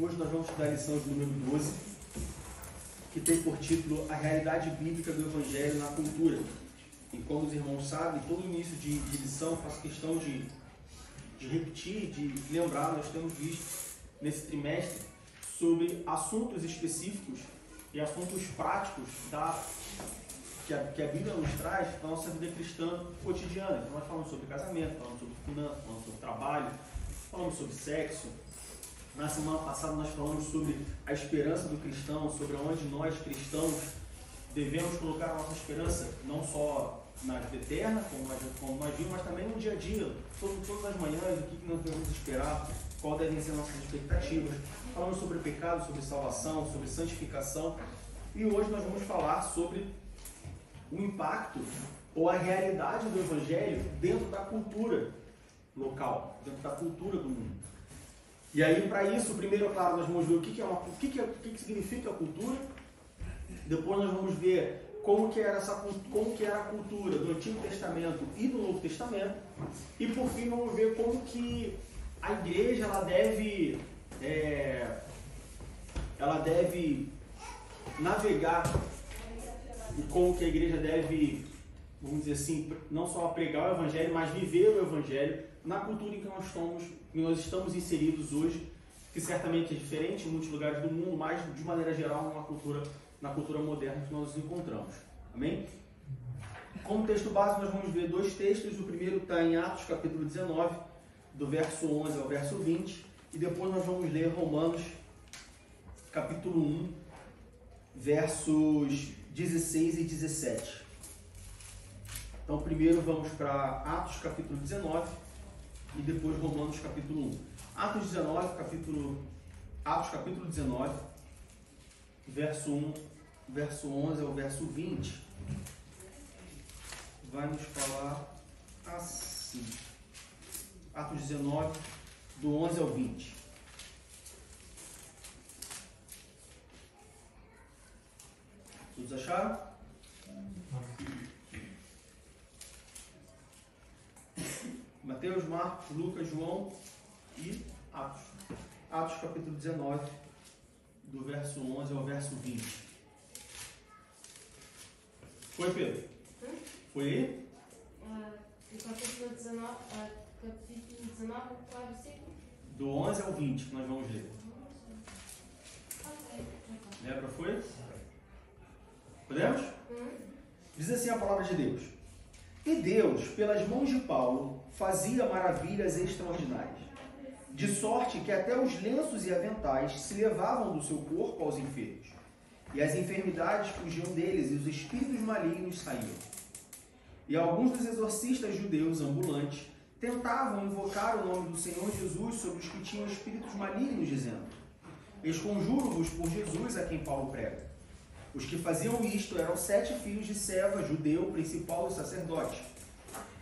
Hoje nós vamos estudar a lição de número 12, que tem por título A Realidade Bíblica do Evangelho na Cultura. E como os irmãos sabem, todo início de lição faço questão de repetir, de lembrar, nós temos visto nesse trimestre sobre assuntos específicos e assuntos práticos que a Bíblia nos traz para a nossa vida cristã cotidiana. Então nós falamos sobre casamento, falamos sobre finanças, falamos sobre trabalho, falamos sobre sexo. Na semana passada nós falamos sobre a esperança do cristão, sobre onde nós cristãos devemos colocar a nossa esperança, não só na vida eterna, como nós vimos, mas também no dia a dia, todas as manhãs, o que nós devemos esperar, qual devem ser nossas expectativas. Falamos sobre pecado, sobre salvação, sobre santificação. E hoje nós vamos falar sobre o impacto ou a realidade do Evangelho dentro da cultura local, dentro da cultura do mundo. E aí, para isso, primeiro, claro, nós vamos ver o que significa a cultura. Depois nós vamos ver como que era a cultura do Antigo Testamento e do Novo Testamento. E por fim vamos ver como que a igreja ela deve navegar e como que a igreja deve, vamos dizer assim, não só pregar o Evangelho, mas viver o Evangelho na cultura em que nós estamos inseridos hoje, que certamente é diferente em muitos lugares do mundo, mas de maneira geral na cultura moderna que nós nos encontramos. Amém? Como texto básico nós vamos ver dois textos. O primeiro está em Atos capítulo 19, do verso 11 ao verso 20, e depois nós vamos ler Romanos capítulo 1, versos 16 e 17. Então primeiro vamos para Atos capítulo 19 e depois Romanos capítulo 1. Atos capítulo 19, verso 11 ao verso 20, vai nos falar assim. Atos 19, do 11 ao 20. Todos acharam? Mateus, Marcos, Lucas, João e Atos. Atos capítulo 19, do verso 11 ao verso 20. Foi, Pedro? Foi aí? Capítulo 19, qual versículo? Do 11 ao 20 que nós vamos ler. Lembra, foi? Podemos? Diz assim a palavra de Deus. E Deus, pelas mãos de Paulo, fazia maravilhas extraordinárias, de sorte que até os lenços e aventais se levavam do seu corpo aos enfermos, e as enfermidades fugiam deles, e os espíritos malignos saíam. E alguns dos exorcistas judeus ambulantes tentavam invocar o nome do Senhor Jesus sobre os que tinham espíritos malignos, dizendo: Esconjuro-vos por Jesus a quem Paulo prega. Os que faziam isto eram 7 filhos de Seva, judeu, principal dos sacerdotes.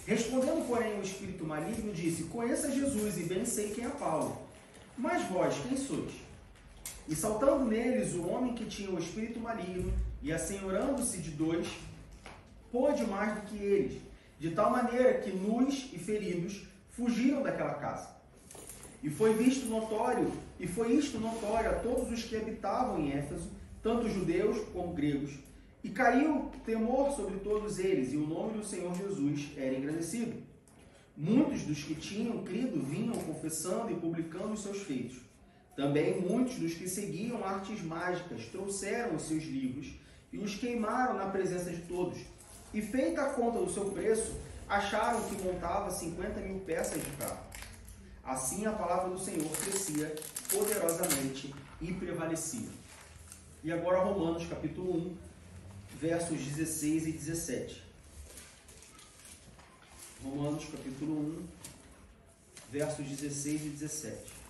Respondendo, porém, o espírito maligno, disse: Conheça Jesus e bem sei quem é Paulo. Mas vós, quem sois? E saltando neles o homem que tinha o espírito maligno, e assenhorando-se de 2, pôde mais do que eles, de tal maneira que nus e feridos fugiram daquela casa. E foi isto notório a todos os que habitavam em Éfeso, tanto judeus como gregos, e caiu temor sobre todos eles, e o nome do Senhor Jesus era engrandecido. Muitos dos que tinham crido vinham confessando e publicando os seus feitos. Também muitos dos que seguiam artes mágicas trouxeram os seus livros e os queimaram na presença de todos. E feita a conta do seu preço, acharam que montava 50.000 peças de prata. Assim a palavra do Senhor crescia poderosamente e prevalecia. E agora Romanos capítulo 1, versos 16 e 17. Romanos capítulo 1, versos 16 e 17.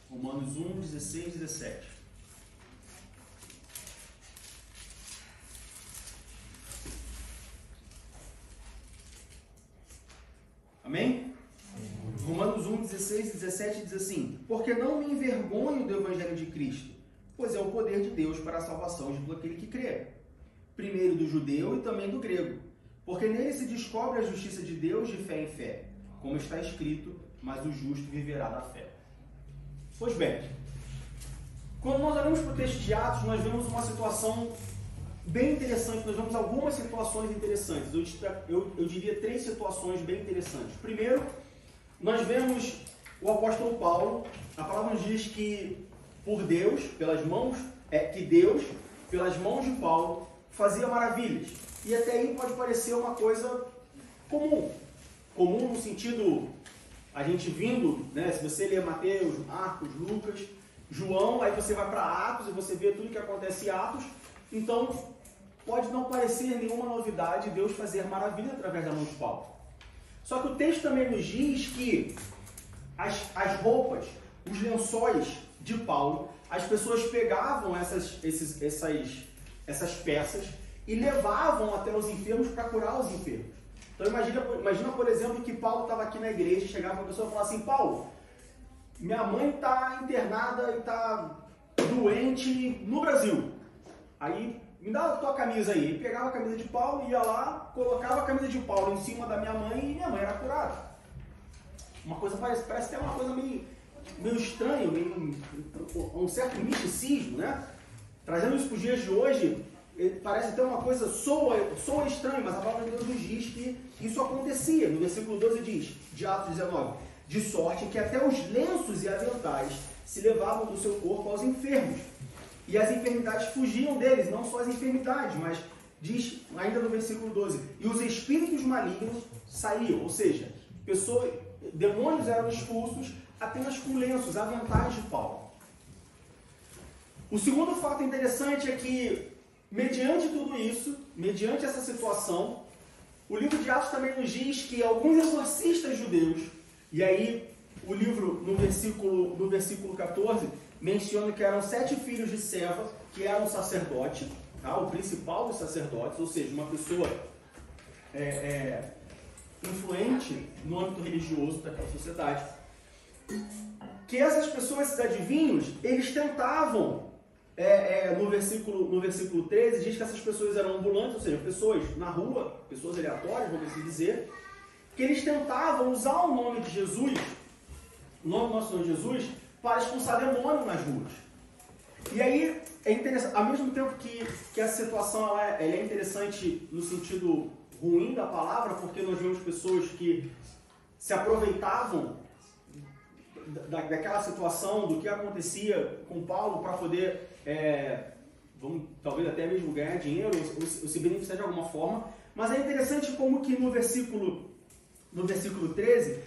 Romanos 1, 16 e 17. Amém? Romanos 1, 16 e 17 diz assim: Porque não me envergonho do Evangelho de Cristo, pois é o poder de Deus para a salvação de todo aquele que crê. Primeiro do judeu e também do grego, porque nele se descobre a justiça de Deus de fé em fé, como está escrito, mas o justo viverá da fé. Pois bem, quando nós olhamos para o texto de Atos, nós vemos uma situação bem interessante, nós vemos algumas situações interessantes. Eu diria 3 situações bem interessantes. Primeiro, nós vemos o apóstolo Paulo, a palavra nos diz que por Deus, pelas mãos de Paulo, fazia maravilhas. E até aí pode parecer uma coisa comum. Comum no sentido, a gente vindo, né? Se você ler Mateus, Marcos, Lucas, João, aí você vai para Atos e você vê tudo que acontece em Atos. Então, pode não parecer nenhuma novidade Deus fazer maravilha através da mão de Paulo. Só que o texto também nos diz que as roupas, os lençóis de Paulo, as pessoas pegavam essas peças e levavam até os enfermos para curar os enfermos. Então imagina, por exemplo, que Paulo estava aqui na igreja, chegava uma pessoa e falava assim: Paulo, minha mãe está internada e está doente no Brasil. Aí, me dá a tua camisa aí. Ele pegava a camisa de Paulo, ia lá, colocava a camisa de Paulo em cima da minha mãe e minha mãe era curada. Uma coisa parece até uma coisa meio estranha, um certo misticismo, né? Trazendo isso para os dias de hoje, parece até uma coisa, soa estranho, mas a palavra de Deus nos diz que isso acontecia. No versículo 12 diz, de Atos 19, de sorte que até os lenços e aventais se levavam do seu corpo aos enfermos. E as enfermidades fugiam deles, não só as enfermidades, mas diz ainda no versículo 12, e os espíritos malignos saíam, ou seja, demônios eram expulsos apenas com lenços, aventais de Paulo. O segundo fato interessante é que, mediante tudo isso, mediante essa situação, o livro de Atos também nos diz que alguns exorcistas judeus, e aí o livro no versículo 14, menciona que eram 7 filhos de Seva, que eram sacerdote, tá? O principal dos sacerdotes, ou seja, uma pessoa influente no âmbito religioso daquela sociedade. Que essas pessoas, esses adivinhos, eles tentavam, no versículo 13, diz que essas pessoas eram ambulantes, ou seja, pessoas na rua, pessoas aleatórias, vamos assim dizer, que eles tentavam usar o nome de Jesus, o nome do nosso Senhor Jesus, para expulsar demônio nas ruas. E aí, é interessante, ao mesmo tempo que essa situação ela é interessante no sentido ruim da palavra, porque nós vemos pessoas que se aproveitavam daquela situação, do que acontecia com Paulo, para poder, talvez até mesmo ganhar dinheiro, ou se beneficiar de alguma forma. Mas é interessante como que no versículo 13,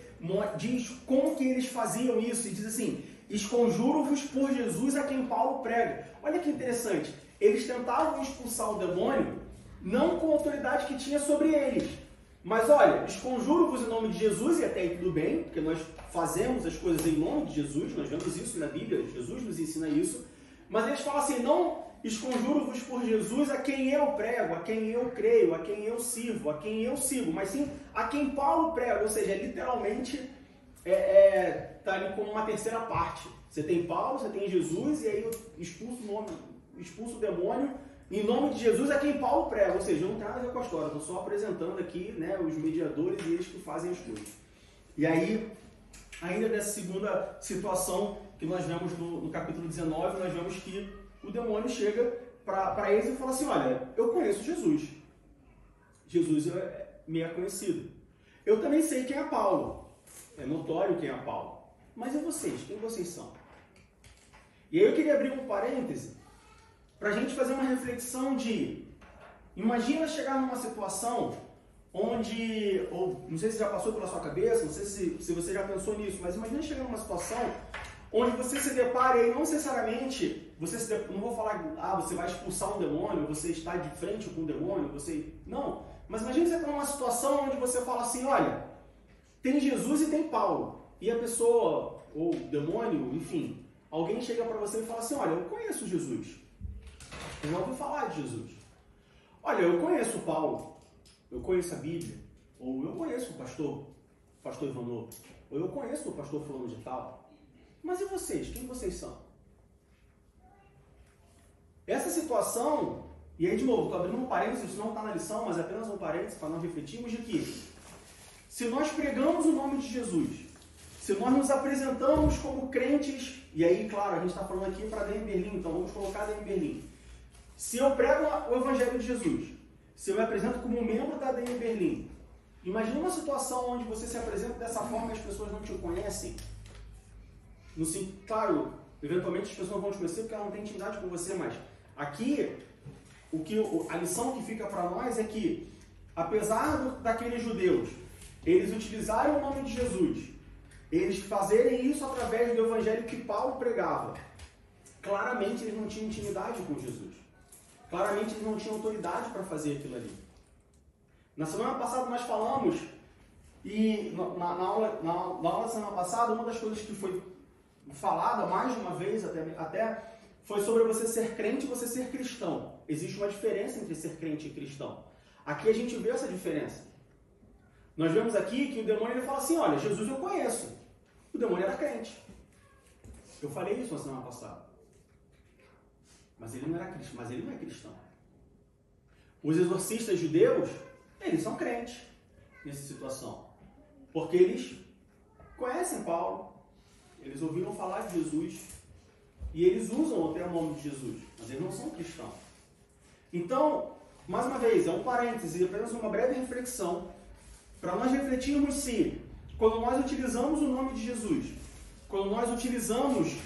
diz como que eles faziam isso, e diz assim: esconjuro-vos por Jesus a quem Paulo prega. Olha que interessante, eles tentavam expulsar o demônio, não com a autoridade que tinha sobre eles, mas olha, esconjuro-vos em nome de Jesus, e até aí tudo bem, porque nós fazemos as coisas em nome de Jesus, nós vemos isso na Bíblia, Jesus nos ensina isso, mas eles falam assim: não esconjuro-vos por Jesus a quem eu prego, a quem eu creio, a quem eu sirvo, a quem eu sigo, mas sim a quem Paulo prega, ou seja, literalmente está ali como uma terceira parte. Você tem Paulo, você tem Jesus, e aí eu expulso o demônio em nome de Jesus a quem Paulo prega, ou seja, não tem nada a ver com a história, estou só apresentando aqui, né, os mediadores e eles que fazem as coisas. E aí, ainda dessa segunda situação que nós vemos no capítulo 19, nós vemos que o demônio chega para eles e fala assim: olha, eu conheço Jesus. Jesus me é conhecido. Eu também sei quem é Paulo. É notório quem é Paulo. Mas e vocês? Quem vocês são? E aí eu queria abrir um parêntese para a gente fazer uma reflexão de... Imagina chegar numa situação onde... Ou não sei se já passou pela sua cabeça, não sei se você já pensou nisso, mas imagina chegar numa situação onde você se depara e não necessariamente... não vou falar, você vai expulsar um demônio, você está de frente com um demônio, não. Mas imagina você estar numa situação onde você fala assim: olha, tem Jesus e tem Paulo. E a pessoa, ou demônio, enfim, alguém chega para você e fala assim: olha, eu conheço Jesus. Eu já ouvi falar de Jesus. Olha, eu conheço Paulo. Eu conheço a Bíblia. Ou eu conheço o pastor Ivanov. Ou eu conheço o pastor fulano de tal. Mas e vocês? Quem vocês são? Essa situação, e aí de novo, estou abrindo um parênteses, isso não está na lição, mas é apenas um parênteses para nós refletirmos de que se nós pregamos o nome de Jesus, se nós nos apresentamos como crentes, e aí, claro, a gente está falando aqui para DM Berlim, então vamos colocar DM Berlim. Se eu prego o Evangelho de Jesus, se eu me apresento como membro da DM Berlim, imagina uma situação onde você se apresenta dessa forma e as pessoas não te conhecem. Claro, eventualmente as pessoas vão te conhecer porque elas não têm intimidade com você, mas aqui, a lição que fica para nós é que, apesar daqueles judeus, eles utilizarem o nome de Jesus, eles fazerem isso através do evangelho que Paulo pregava, claramente eles não tinham intimidade com Jesus. Claramente eles não tinham autoridade para fazer aquilo ali. Na semana passada nós falamos, e na aula da semana passada, uma das coisas que foi falada mais de uma vez até foi sobre você ser crente e você ser cristão. Existe uma diferença entre ser crente e cristão. Aqui a gente vê essa diferença. Nós vemos aqui que o demônio ele fala assim, olha, Jesus eu conheço. O demônio era crente. Eu falei isso na semana passada. Mas ele não era cristão, mas ele não é cristão. Os exorcistas judeus, eles são crentes nessa situação. Porque eles conhecem Paulo, eles ouviram falar de Jesus e eles usam até o nome de Jesus, mas eles não são cristãos. Então, mais uma vez, é um parêntese, apenas uma breve reflexão para nós refletirmos se, quando nós utilizamos o nome de Jesus, quando nós utilizamos,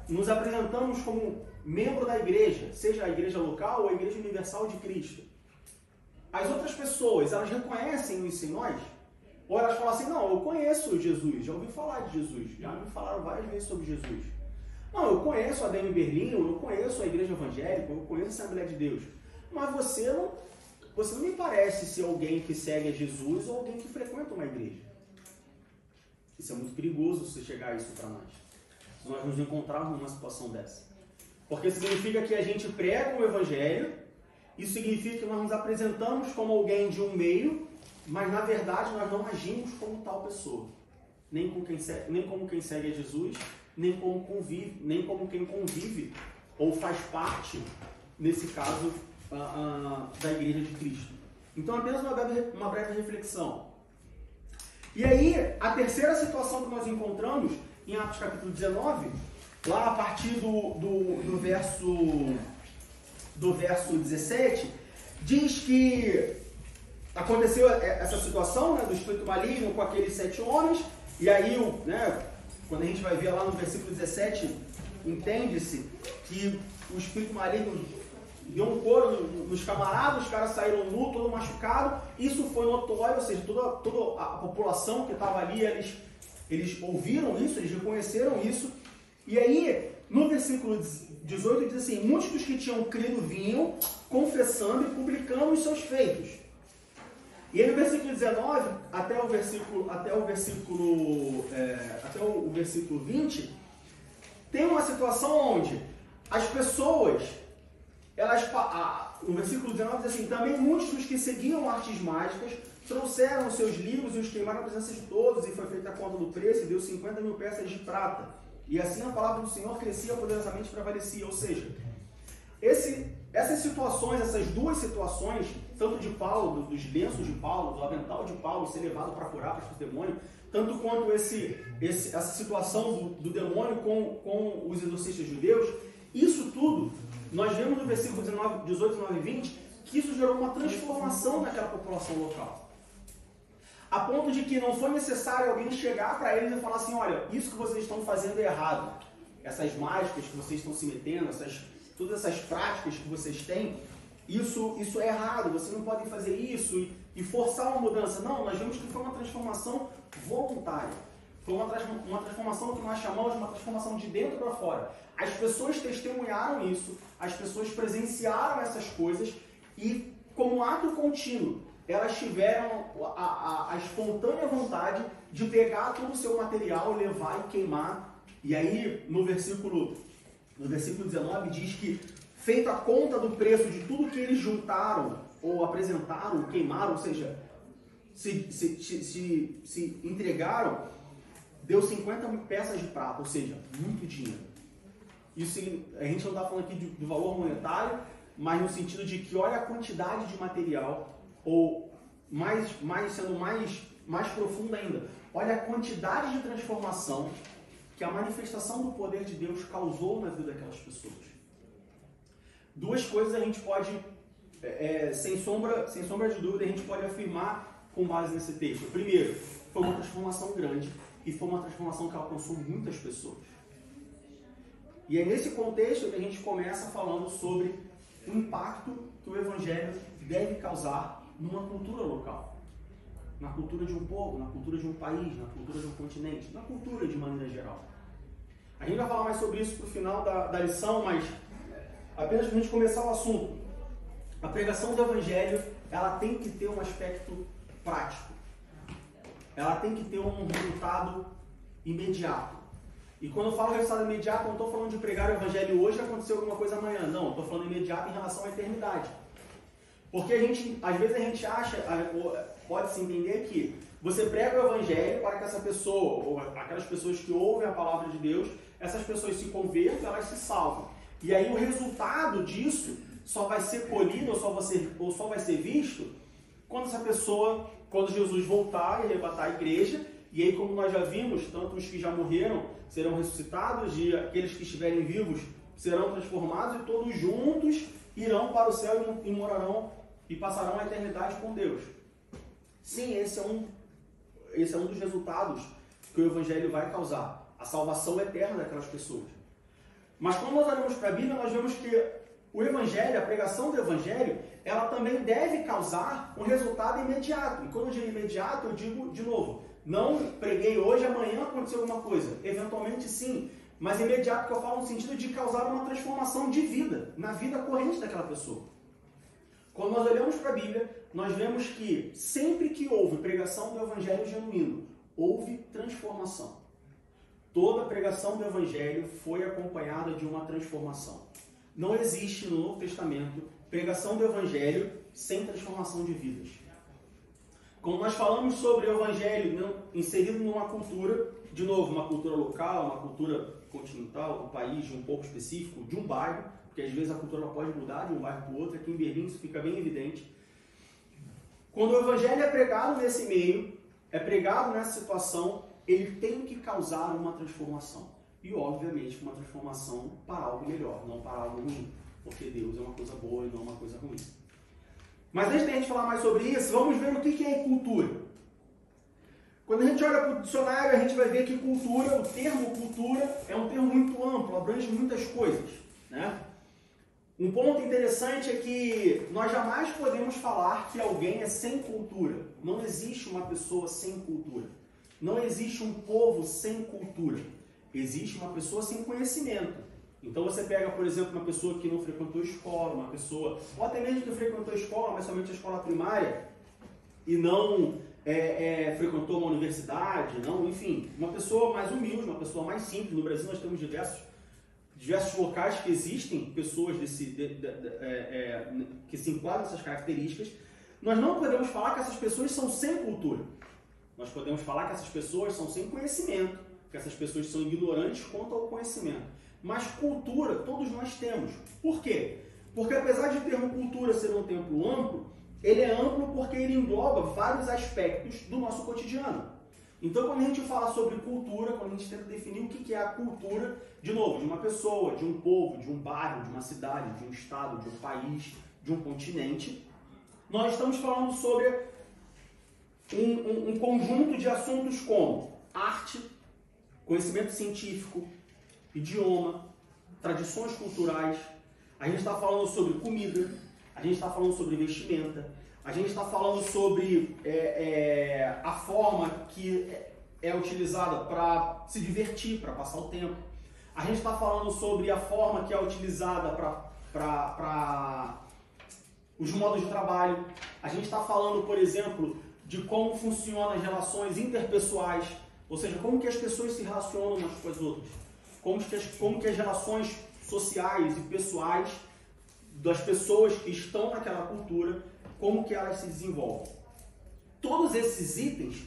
nos apresentamos como membro da igreja, seja a igreja local ou a igreja universal de Cristo, as outras pessoas, elas reconhecem isso em nós? Ou elas falam assim, não, eu conheço Jesus, já ouvi falar de Jesus, já me falaram várias vezes sobre Jesus. Não, eu conheço a DM Berlim, eu conheço a igreja evangélica, eu conheço a Assembleia de Deus. Mas você não me parece ser alguém que segue a Jesus ou alguém que frequenta uma igreja. Isso é muito perigoso se chegar a isso para nós. Se nós nos encontrarmos numa situação dessa. Porque significa que a gente prega o evangelho, isso significa que nós nos apresentamos como alguém de um meio, mas na verdade nós não agimos como tal pessoa. Nem como quem segue a Jesus, nem como quem convive ou faz parte, nesse caso, da Igreja de Cristo. Então, apenas uma breve reflexão. E aí, a terceira situação que nós encontramos em Atos capítulo 19, lá a partir do verso 17, diz que aconteceu essa situação, né, do espírito maligno com aqueles 7 homens, e aí, quando a gente vai ver lá no versículo 17, entende-se que o espírito maligno deu um couro nos camaradas, os caras saíram nu, todo machucado. Isso foi notório, ou seja, toda a população que estava ali, eles ouviram isso, eles reconheceram isso. E aí, no versículo 18, diz assim, muitos dos que tinham crido vinham confessando e publicando os seus feitos. E aí no versículo 19, até o versículo 20, tem uma situação onde as pessoas, no versículo 19 diz assim, também muitos dos que seguiam artes mágicas trouxeram os seus livros e os queimaram na presença de todos, e foi feita a conta do preço e deu 50.000 peças de prata. E assim a palavra do Senhor crescia poderosamente e prevalecia. Ou seja, essas situações, essas duas situações, tanto de Paulo, dos lenços de Paulo, do avental de Paulo ser levado para curar para os demônios, tanto quanto essa situação do demônio com os exorcistas judeus, isso tudo, nós vemos no versículo 18, 19 e 20, que isso gerou uma transformação naquela população local. A ponto de que não foi necessário alguém chegar para eles e falar assim, olha, isso que vocês estão fazendo é errado. Essas mágicas que vocês estão se metendo, todas essas práticas que vocês têm, isso é errado, vocês não podem fazer isso e forçar uma mudança. Não, nós vimos que foi uma transformação voluntária. Foi uma transformação que nós chamamos de uma transformação de dentro para fora. As pessoas testemunharam isso, as pessoas presenciaram essas coisas e, como ato contínuo, elas tiveram a espontânea vontade de pegar todo o seu material, levar e queimar. E aí, no versículo 19, diz que, feita a conta do preço de tudo que eles juntaram, ou apresentaram, queimaram, ou seja, se entregaram, deu 50.000 peças de prata, ou seja, muito dinheiro. Isso, a gente não está falando aqui do valor monetário, mas no sentido de que olha a quantidade de material, ou sendo mais profundo ainda, olha a quantidade de transformação que a manifestação do poder de Deus causou na vida daquelas pessoas. Duas coisas a gente pode, sem sombra de dúvida, a gente pode afirmar com base nesse texto. Primeiro, foi uma transformação grande e foi uma transformação que alcançou muitas pessoas. E é nesse contexto que a gente começa falando sobre o impacto que o Evangelho deve causar numa cultura local. Na cultura de um povo, na cultura de um país, na cultura de um continente, na cultura de maneira geral. A gente vai falar mais sobre isso para o final da lição, mas apenas para a gente começar o assunto. A pregação do Evangelho, ela tem que ter um aspecto prático. Ela tem que ter um resultado imediato. E quando eu falo resultado imediato, eu não estou falando de pregar o Evangelho hoje e acontecer alguma coisa amanhã. Não, estou falando imediato em relação à eternidade. Porque às vezes a gente acha, pode-se entender que você prega o Evangelho para que essa pessoa, ou aquelas pessoas que ouvem a palavra de Deus, essas pessoas se convertam, elas se salvam. E aí o resultado disso só vai ser colhido ou só vai ser visto quando Jesus voltar e arrebatar a igreja. E aí, como nós já vimos, tanto os que já morreram serão ressuscitados e aqueles que estiverem vivos serão transformados e todos juntos irão para o céu e morarão e passarão a eternidade com Deus. Sim, esse é um dos resultados que o Evangelho vai causar, a salvação eterna daquelas pessoas. Mas quando nós olhamos para a Bíblia, nós vemos que o Evangelho, a pregação do Evangelho, ela também deve causar um resultado imediato. E quando eu digo imediato, eu digo de novo, não preguei hoje, amanhã aconteceu alguma coisa. Eventualmente sim, mas imediato que eu falo no sentido de causar uma transformação de vida, na vida corrente daquela pessoa. Quando nós olhamos para a Bíblia, nós vemos que sempre que houve pregação do Evangelho genuíno, houve transformação. Toda pregação do Evangelho foi acompanhada de uma transformação. Não existe no Novo Testamento pregação do Evangelho sem transformação de vidas. Quando nós falamos sobre o Evangelho inserido numa cultura, de novo, uma cultura local, uma cultura continental, do país, de um povo específico, de um bairro, porque às vezes a cultura pode mudar de um bairro para o outro, aqui em Berlim isso fica bem evidente. Quando o Evangelho é pregado nesse meio, é pregado nessa situação, ele tem que causar uma transformação. E, obviamente, uma transformação para algo melhor, não para algo ruim. Porque Deus é uma coisa boa e não uma coisa ruim. Mas antes de a gente falar mais sobre isso, vamos ver o que é cultura. Quando a gente olha para o dicionário, a gente vai ver que cultura, o termo cultura, é um termo muito amplo, abrange muitas coisas, né? Um ponto interessante é que nós jamais podemos falar que alguém é sem cultura. Não existe uma pessoa sem cultura. Não existe um povo sem cultura. Existe uma pessoa sem conhecimento. Então você pega, por exemplo, uma pessoa que não frequentou escola, uma pessoa, ou até mesmo que frequentou escola, mas somente a escola primária, e não frequentou uma universidade, não, enfim, uma pessoa mais humilde, uma pessoa mais simples. No Brasil nós temos diversos locais que existem pessoas que se enquadram nessas características. Nós não podemos falar que essas pessoas são sem cultura. Nós podemos falar que essas pessoas são sem conhecimento, que essas pessoas são ignorantes quanto ao conhecimento. Mas cultura todos nós temos. Por quê? Porque apesar de o termo cultura ser um termo amplo, ele é amplo porque ele engloba vários aspectos do nosso cotidiano. Então, quando a gente fala sobre cultura, quando a gente tenta definir o que é a cultura, de novo, de uma pessoa, de um povo, de um bairro, de uma cidade, de um estado, de um país, de um continente, nós estamos falando sobre um conjunto de assuntos como arte, conhecimento científico, idioma, tradições culturais. A gente está falando sobre comida, a gente está falando sobre vestimenta, a gente está falando sobre a forma que é utilizada para se divertir, para passar o tempo. A gente está falando sobre a forma que é utilizada para os modos de trabalho. A gente está falando, por exemplo, de como funcionam as relações interpessoais, ou seja, como que as pessoas se relacionam umas com as outras. Como que as relações sociais e pessoais das pessoas que estão naquela cultura, como que elas se desenvolvem. Todos esses itens,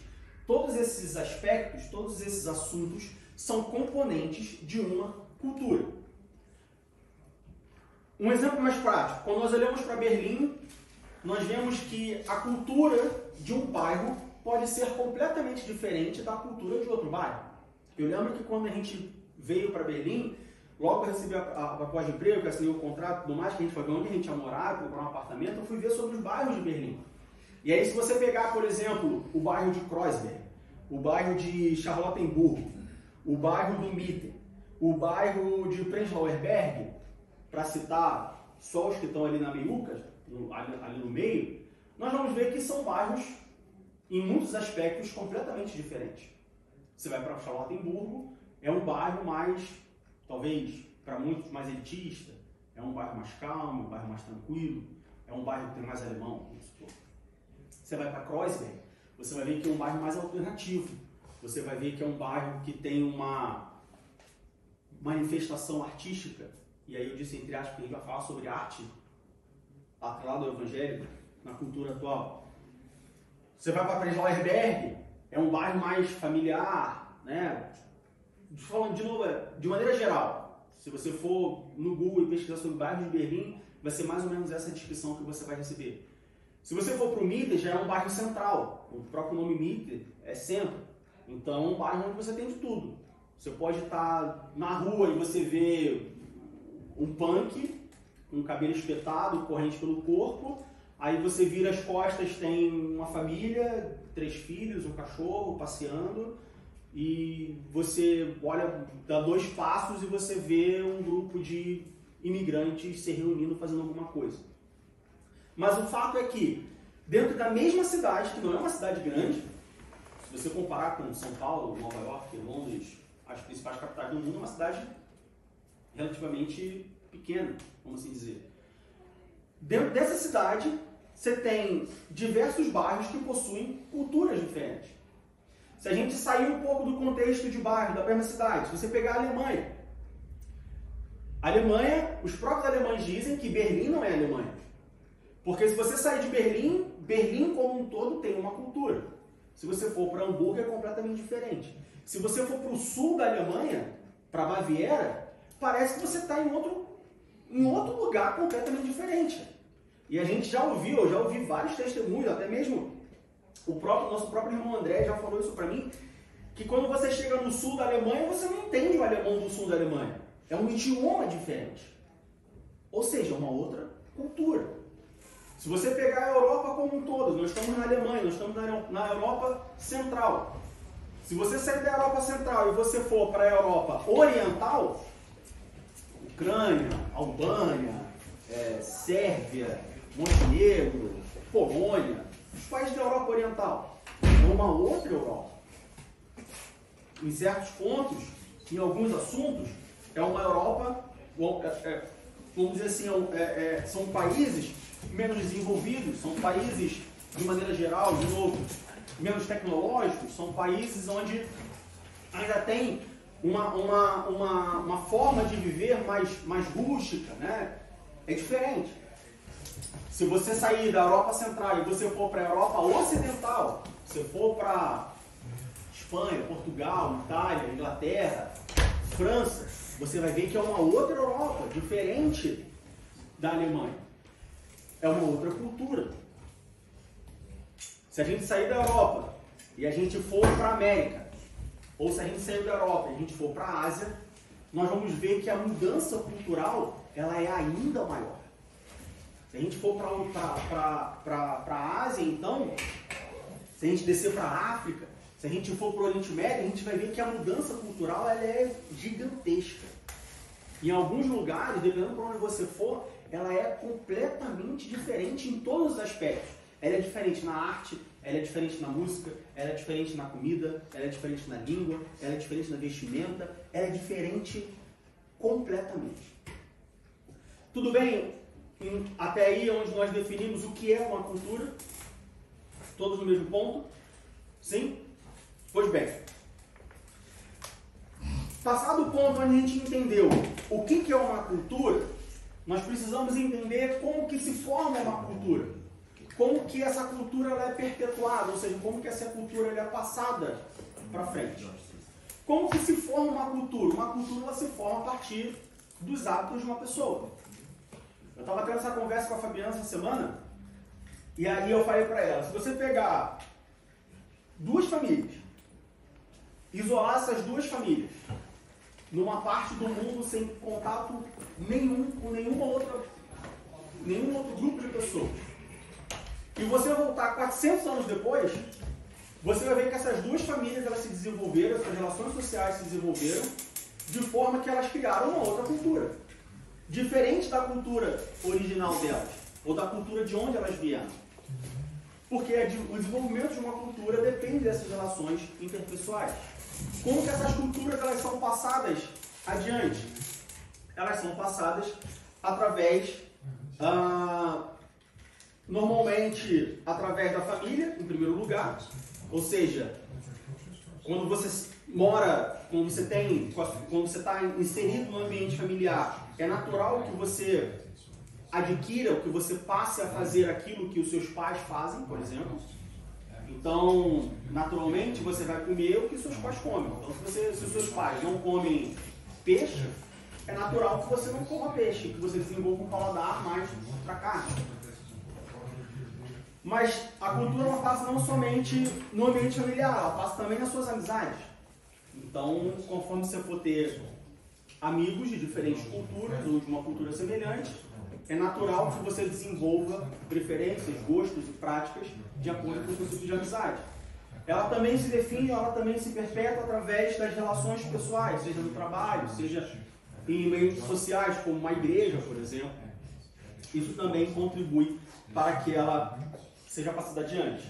todos esses aspectos, todos esses assuntos são componentes de uma cultura. Um exemplo mais prático, quando nós olhamos para Berlim, nós vemos que a cultura de um bairro pode ser completamente diferente da cultura de outro bairro. Eu lembro que quando a gente veio para Berlim, logo que eu recebi a proposta de emprego, que eu assinei o contrato e tudo mais, que a gente foi ver onde a gente ia morar, procurar um apartamento, eu fui ver sobre os bairros de Berlim. E aí, se você pegar, por exemplo, o bairro de Kreuzberg, o bairro de Charlottenburg, o bairro do Mitte, o bairro de Prenzlauer Berg, para citar só os que estão ali na meiuca, ali no meio, nós vamos ver que são bairros, em muitos aspectos, completamente diferentes. Você vai para Charlottenburg, é um bairro mais, talvez, para muitos, mais elitista, é um bairro mais calmo, um bairro mais tranquilo, é um bairro que tem mais alemão, vamos supor. Você vai para Kreuzberg, você vai ver que é um bairro mais alternativo. Você vai ver que é um bairro que tem uma manifestação artística, e aí eu disse entre aspas que a gente vai falar sobre arte, atrelado ao evangelho, na cultura atual. Você vai para Prenzlauer Berg, é um bairro mais familiar, né? Falando de novo, de maneira geral, se você for no Google e pesquisar sobre bairros de Berlim, vai ser mais ou menos essa descrição que você vai receber. Se você for para o Mitte, já é um bairro central. O próprio nome Mitte é centro. Então é um bairro onde você tem de tudo. Você pode estar na rua e você vê um punk com cabelo espetado, corrente pelo corpo. Aí você vira as costas, tem uma família, 3 filhos, um cachorro passeando. E você olha, dá 2 passos e você vê um grupo de imigrantes se reunindo, fazendo alguma coisa. Mas o fato é que, dentro da mesma cidade, que não é uma cidade grande, se você comparar com São Paulo, Nova York, Londres, as principais capitais do mundo, é uma cidade relativamente pequena, vamos assim dizer. Dentro dessa cidade, você tem diversos bairros que possuem culturas diferentes. Se a gente sair um pouco do contexto de bairro, da mesma cidade, se você pegar a Alemanha, os próprios alemães dizem que Berlim não é Alemanha. Porque se você sair de Berlim, Berlim como um todo tem uma cultura. Se você for para Hamburgo, é completamente diferente. Se você for para o sul da Alemanha, para Baviera, parece que você está em outro lugar completamente diferente. E a gente já ouviu, eu já ouvi vários testemunhos, até mesmo nosso próprio irmão André já falou isso para mim, que quando você chega no sul da Alemanha, você não entende o alemão do sul da Alemanha. É um idioma diferente. Ou seja, uma outra cultura. Se você pegar a Europa como um todo, nós estamos na Alemanha, nós estamos na Europa Central. Se você sair da Europa Central e você for para a Europa Oriental, Ucrânia, Albânia, Sérvia, Montenegro, Polônia, os países da Europa Oriental, é uma outra Europa. Em certos pontos, em alguns assuntos, é uma Europa, vamos dizer assim, são países menos desenvolvidos, são países, de maneira geral, de novo, menos tecnológicos, são países onde ainda tem uma forma de viver mais rústica, né? É diferente. Se você sair da Europa Central e você for para a Europa Ocidental, se for para Espanha, Portugal, Itália, Inglaterra, França, você vai ver que é uma outra Europa, diferente da Alemanha. É uma outra cultura. Se a gente sair da Europa e a gente for para a América, ou se a gente sair da Europa e a gente for para a Ásia, nós vamos ver que a mudança cultural ela é ainda maior. Se a gente for para a Ásia, então, se a gente descer para a África, se a gente for para o Oriente Médio, a gente vai ver que a mudança cultural ela é gigantesca. Em alguns lugares, dependendo para onde você for, ela é completamente diferente em todos os aspectos. Ela é diferente na arte, ela é diferente na música, ela é diferente na comida, ela é diferente na língua, ela é diferente na vestimenta, ela é diferente completamente. Tudo bem? Até aí é onde nós definimos o que é uma cultura? Todos no mesmo ponto? Sim? Pois bem. Passado o ponto onde a gente entendeu o que é uma cultura, nós precisamos entender como que se forma uma cultura. Como que essa cultura ela é perpetuada, ou seja, como que essa cultura ela é passada para frente. Como que se forma uma cultura? Uma cultura ela se forma a partir dos hábitos de uma pessoa. estava tendo essa conversa com a Fabiana essa semana, e aí eu falei para ela, se você pegar duas famílias, isolar essas duas famílias numa parte do mundo sem contato nenhum com nenhum outro grupo de pessoas, e você voltar 400 anos depois, você vai ver que essas duas famílias elas se desenvolveram, essas relações sociais se desenvolveram de forma que elas criaram uma outra cultura, diferente da cultura original delas, ou da cultura de onde elas vieram. Porque o desenvolvimento de uma cultura depende dessas relações interpessoais. Como que essas culturas elas são passadas adiante? Elas são passadas através, normalmente, através da família, em primeiro lugar. Ou seja, quando você mora, quando você está inserido no ambiente familiar, é natural que você adquira, que você passe a fazer aquilo que os seus pais fazem, por exemplo. Então, naturalmente, você vai comer o que os seus pais comem. Então, se os seus pais não comem peixe, é natural que você não coma peixe, que você desenvolva um paladar mais para carne. Mas a cultura ela passa não somente no ambiente familiar, ela passa também nas suas amizades. Então, conforme você for ter amigos de diferentes culturas ou de uma cultura semelhante, é natural que você desenvolva preferências, gostos e práticas de acordo com o seu tipo de amizade. Ela também se define, ela também se perpetua através das relações pessoais, seja no trabalho, seja em meios sociais, como uma igreja, por exemplo. Isso também contribui para que ela seja passada adiante.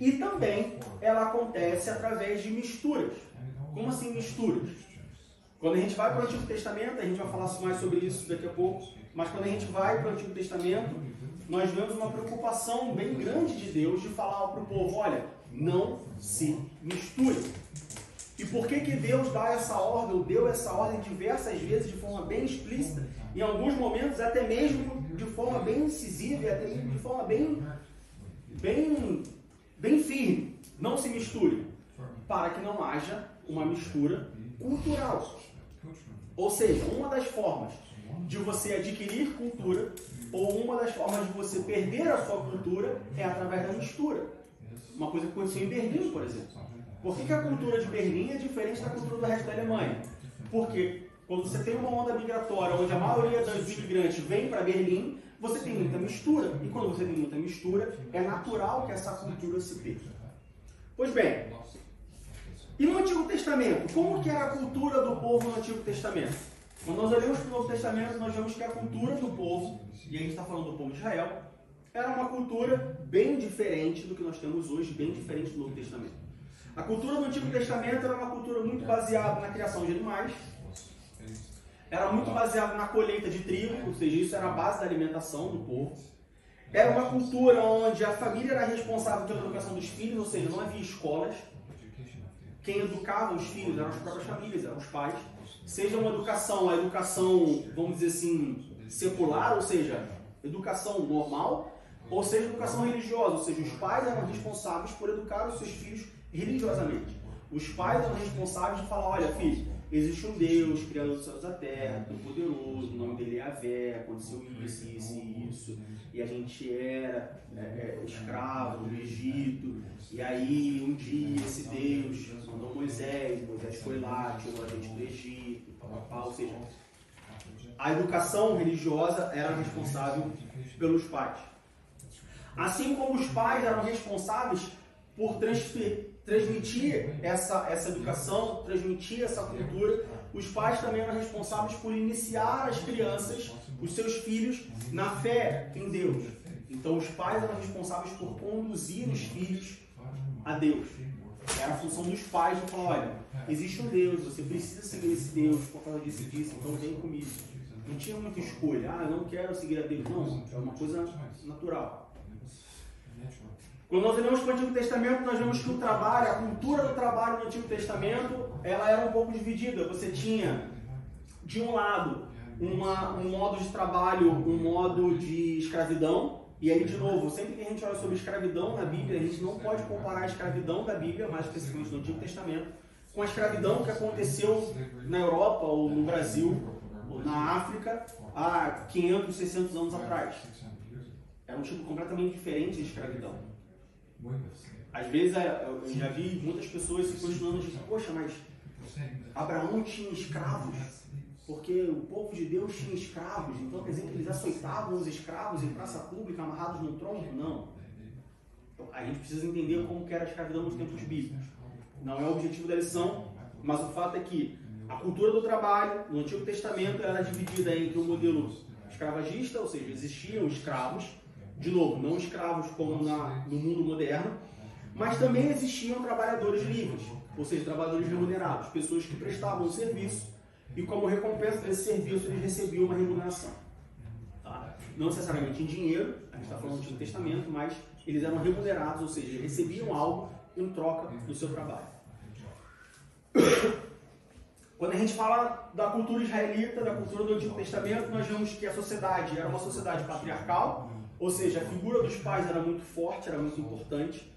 E também ela acontece através de misturas. Como assim misturas? Quando a gente vai para o Antigo Testamento, a gente vai falar mais sobre isso daqui a pouco, mas quando a gente vai para o Antigo Testamento, nós vemos uma preocupação bem grande de Deus de falar para o povo, olha, não se misture. E por que Deus dá essa ordem, ou deu essa ordem diversas vezes de forma bem explícita, em alguns momentos até mesmo de forma bem incisiva e até mesmo de forma bem firme, não se misture, para que não haja uma mistura cultural. Ou seja, uma das formas de você adquirir cultura, ou uma das formas de você perder a sua cultura, é através da mistura. Uma coisa que aconteceu em Berlim, por exemplo. Por que a cultura de Berlim é diferente da cultura do resto da Alemanha? Porque quando você tem uma onda migratória, onde a maioria dos imigrantes vem para Berlim, você tem muita mistura. E quando você tem muita mistura, é natural que essa cultura se perca. Pois bem, e no Antigo Testamento? Como que era a cultura do povo no Antigo Testamento? Quando nós olhamos para o Novo Testamento, nós vemos que a cultura do povo, e a gente está falando do povo de Israel, era uma cultura bem diferente do que nós temos hoje, bem diferente do Novo Testamento. A cultura do Antigo Testamento era uma cultura muito baseada na criação de animais, era muito baseada na colheita de trigo, ou seja, isso era a base da alimentação do povo. Era uma cultura onde a família era responsável pela educação dos filhos, ou seja, não havia escolas. Quem educava os filhos eram as próprias famílias, eram os pais. Seja uma educação, a educação, vamos dizer assim, secular, ou seja, educação normal, ou seja, educação religiosa, ou seja, os pais eram responsáveis por educar os seus filhos religiosamente. Os pais eram responsáveis de falar, olha filho, existe um Deus, criador dos céus e da terra, tão poderoso, o nome dele é Yahvé, aconteceu isso, isso e isso, e a gente era escravo no Egito, e aí um dia esse Deus mandou Moisés foi lá, tirou a gente do Egito, ou seja, a educação religiosa era responsável pelos pais. Assim como os pais eram responsáveis por transmitir essa educação, transmitir essa cultura, os pais também eram responsáveis por iniciar as crianças, os seus filhos, na fé em Deus. Então os pais eram responsáveis por conduzir os filhos a Deus. Era a função dos pais de falar, olha, existe um Deus, você precisa seguir esse Deus por causa disso e disso, então vem comigo. Não tinha muita escolha, eu não quero seguir a Deus, não, é uma coisa natural. Quando nós olhamos para o Antigo Testamento, nós vemos que o trabalho, a cultura do trabalho no Antigo Testamento, ela era um pouco dividida. Você tinha, de um lado, um modo de trabalho, um modo de escravidão. E aí, de novo, sempre que a gente olha sobre escravidão na Bíblia, a gente não pode comparar a escravidão da Bíblia, mais especificamente no Antigo Testamento, com a escravidão que aconteceu na Europa ou no Brasil, na África há 500, 600 anos atrás. Era um tipo completamente diferente de escravidão. Às vezes eu já vi muitas pessoas se questionando, poxa, mas Abraão tinha escravos, porque o povo de Deus tinha escravos, então quer dizer que eles açoitavam os escravos em praça pública, amarrados no tronco? Não. Então, a gente precisa entender como que era a escravidão nos tempos bíblicos. Não é o objetivo da lição, mas o fato é que a cultura do trabalho no Antigo Testamento era dividida entre o modelo escravagista, ou seja, existiam escravos, de novo, não escravos como no mundo moderno, mas também existiam trabalhadores livres, ou seja, trabalhadores remunerados, pessoas que prestavam serviço e como recompensa desse serviço eles recebiam uma remuneração. Tá? Não necessariamente em dinheiro, a gente está falando do Antigo Testamento, mas eles eram remunerados, ou seja, recebiam algo em troca do seu trabalho. Quando a gente fala da cultura israelita, da cultura do Antigo Testamento, nós vemos que a sociedade era uma sociedade patriarcal, ou seja, a figura dos pais era muito forte, era muito importante.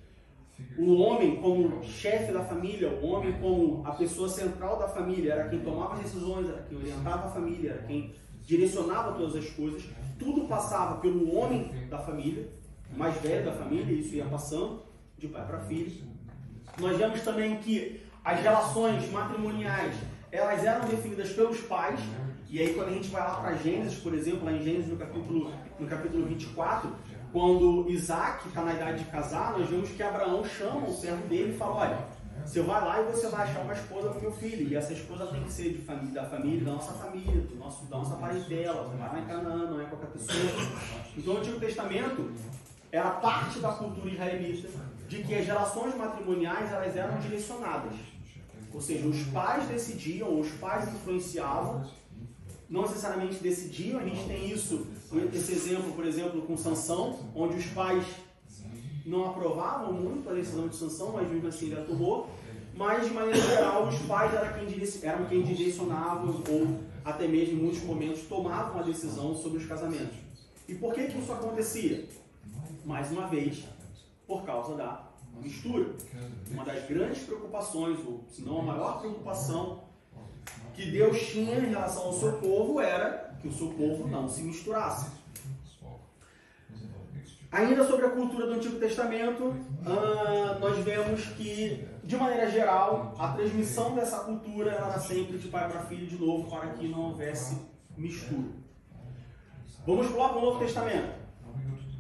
O homem como chefe da família, o homem como a pessoa central da família, era quem tomava as decisões, era quem orientava a família, era quem direcionava todas as coisas. Tudo passava pelo homem da família, o mais velho da família, e isso ia passando de pai para filho. Nós vemos também que as relações matrimoniais, elas eram definidas pelos pais, e aí quando a gente vai lá para Gênesis, por exemplo, lá em Gênesis no capítulo 24, quando Isaac está na idade de casar, nós vemos que Abraão chama o servo dele e fala, olha, você vai lá e você vai achar uma esposa para o meu filho, e essa esposa tem que ser da família, da nossa família, da nossa parentela, você vai lá em Canaã, não é qualquer pessoa. Então o Antigo Testamento era parte da cultura israelita de que as relações matrimoniais elas eram direcionadas. Ou seja, os pais decidiam, ou os pais influenciavam, não necessariamente decidiam. A gente tem esse exemplo, por exemplo, com Sansão, onde os pais não aprovavam muito a decisão de Sansão, mas mesmo assim ele a tomou. Mas, de maneira geral, os pais eram quem direcionavam, ou até mesmo em muitos momentos tomavam a decisão sobre os casamentos. E por que isso acontecia? Mais uma vez, por causa da mistura. Uma das grandes preocupações, ou se não a maior preocupação que Deus tinha em relação ao seu povo era que o seu povo não se misturasse. Ainda sobre a cultura do Antigo Testamento, nós vemos que, de maneira geral, a transmissão dessa cultura era sempre de pai para filho de novo, para que não houvesse mistura. Vamos pular para o Novo Testamento.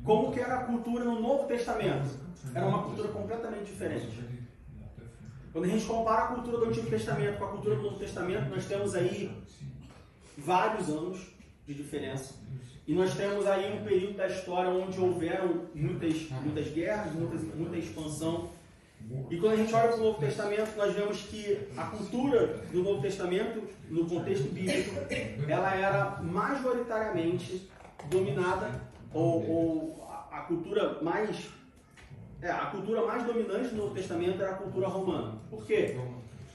Como que era a cultura no Novo Testamento? Era uma cultura completamente diferente. Quando a gente compara a cultura do Antigo Testamento com a cultura do Novo Testamento, nós temos aí vários anos de diferença. E nós temos aí um período da história onde houveram muitas guerras, muita expansão. E quando a gente olha para o Novo Testamento, nós vemos que a cultura do Novo Testamento, no contexto bíblico, ela era majoritariamente dominada, ou a cultura mais dominante do Novo Testamento era a cultura romana. Por quê?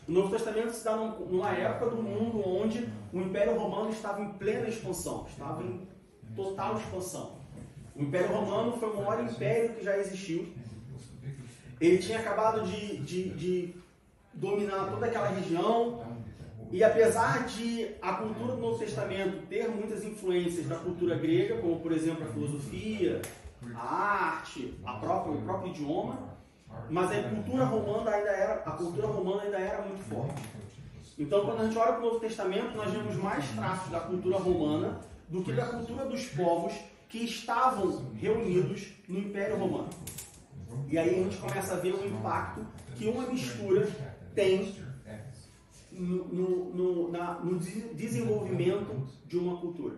O Novo Testamento se dá numa época do mundo onde o Império Romano estava em plena expansão, estava em total expansão. O Império Romano foi o maior império que já existiu. Ele tinha acabado de dominar toda aquela região, e apesar de a cultura do Novo Testamento ter muitas influências da cultura grega, como por exemplo a filosofia, a arte, o próprio idioma, mas a cultura romana ainda era muito forte. Então, quando a gente olha para o Novo Testamento, nós vemos mais traços da cultura romana do que da cultura dos povos que estavam reunidos no Império Romano. E aí a gente começa a ver o impacto que uma mistura tem no desenvolvimento de uma cultura.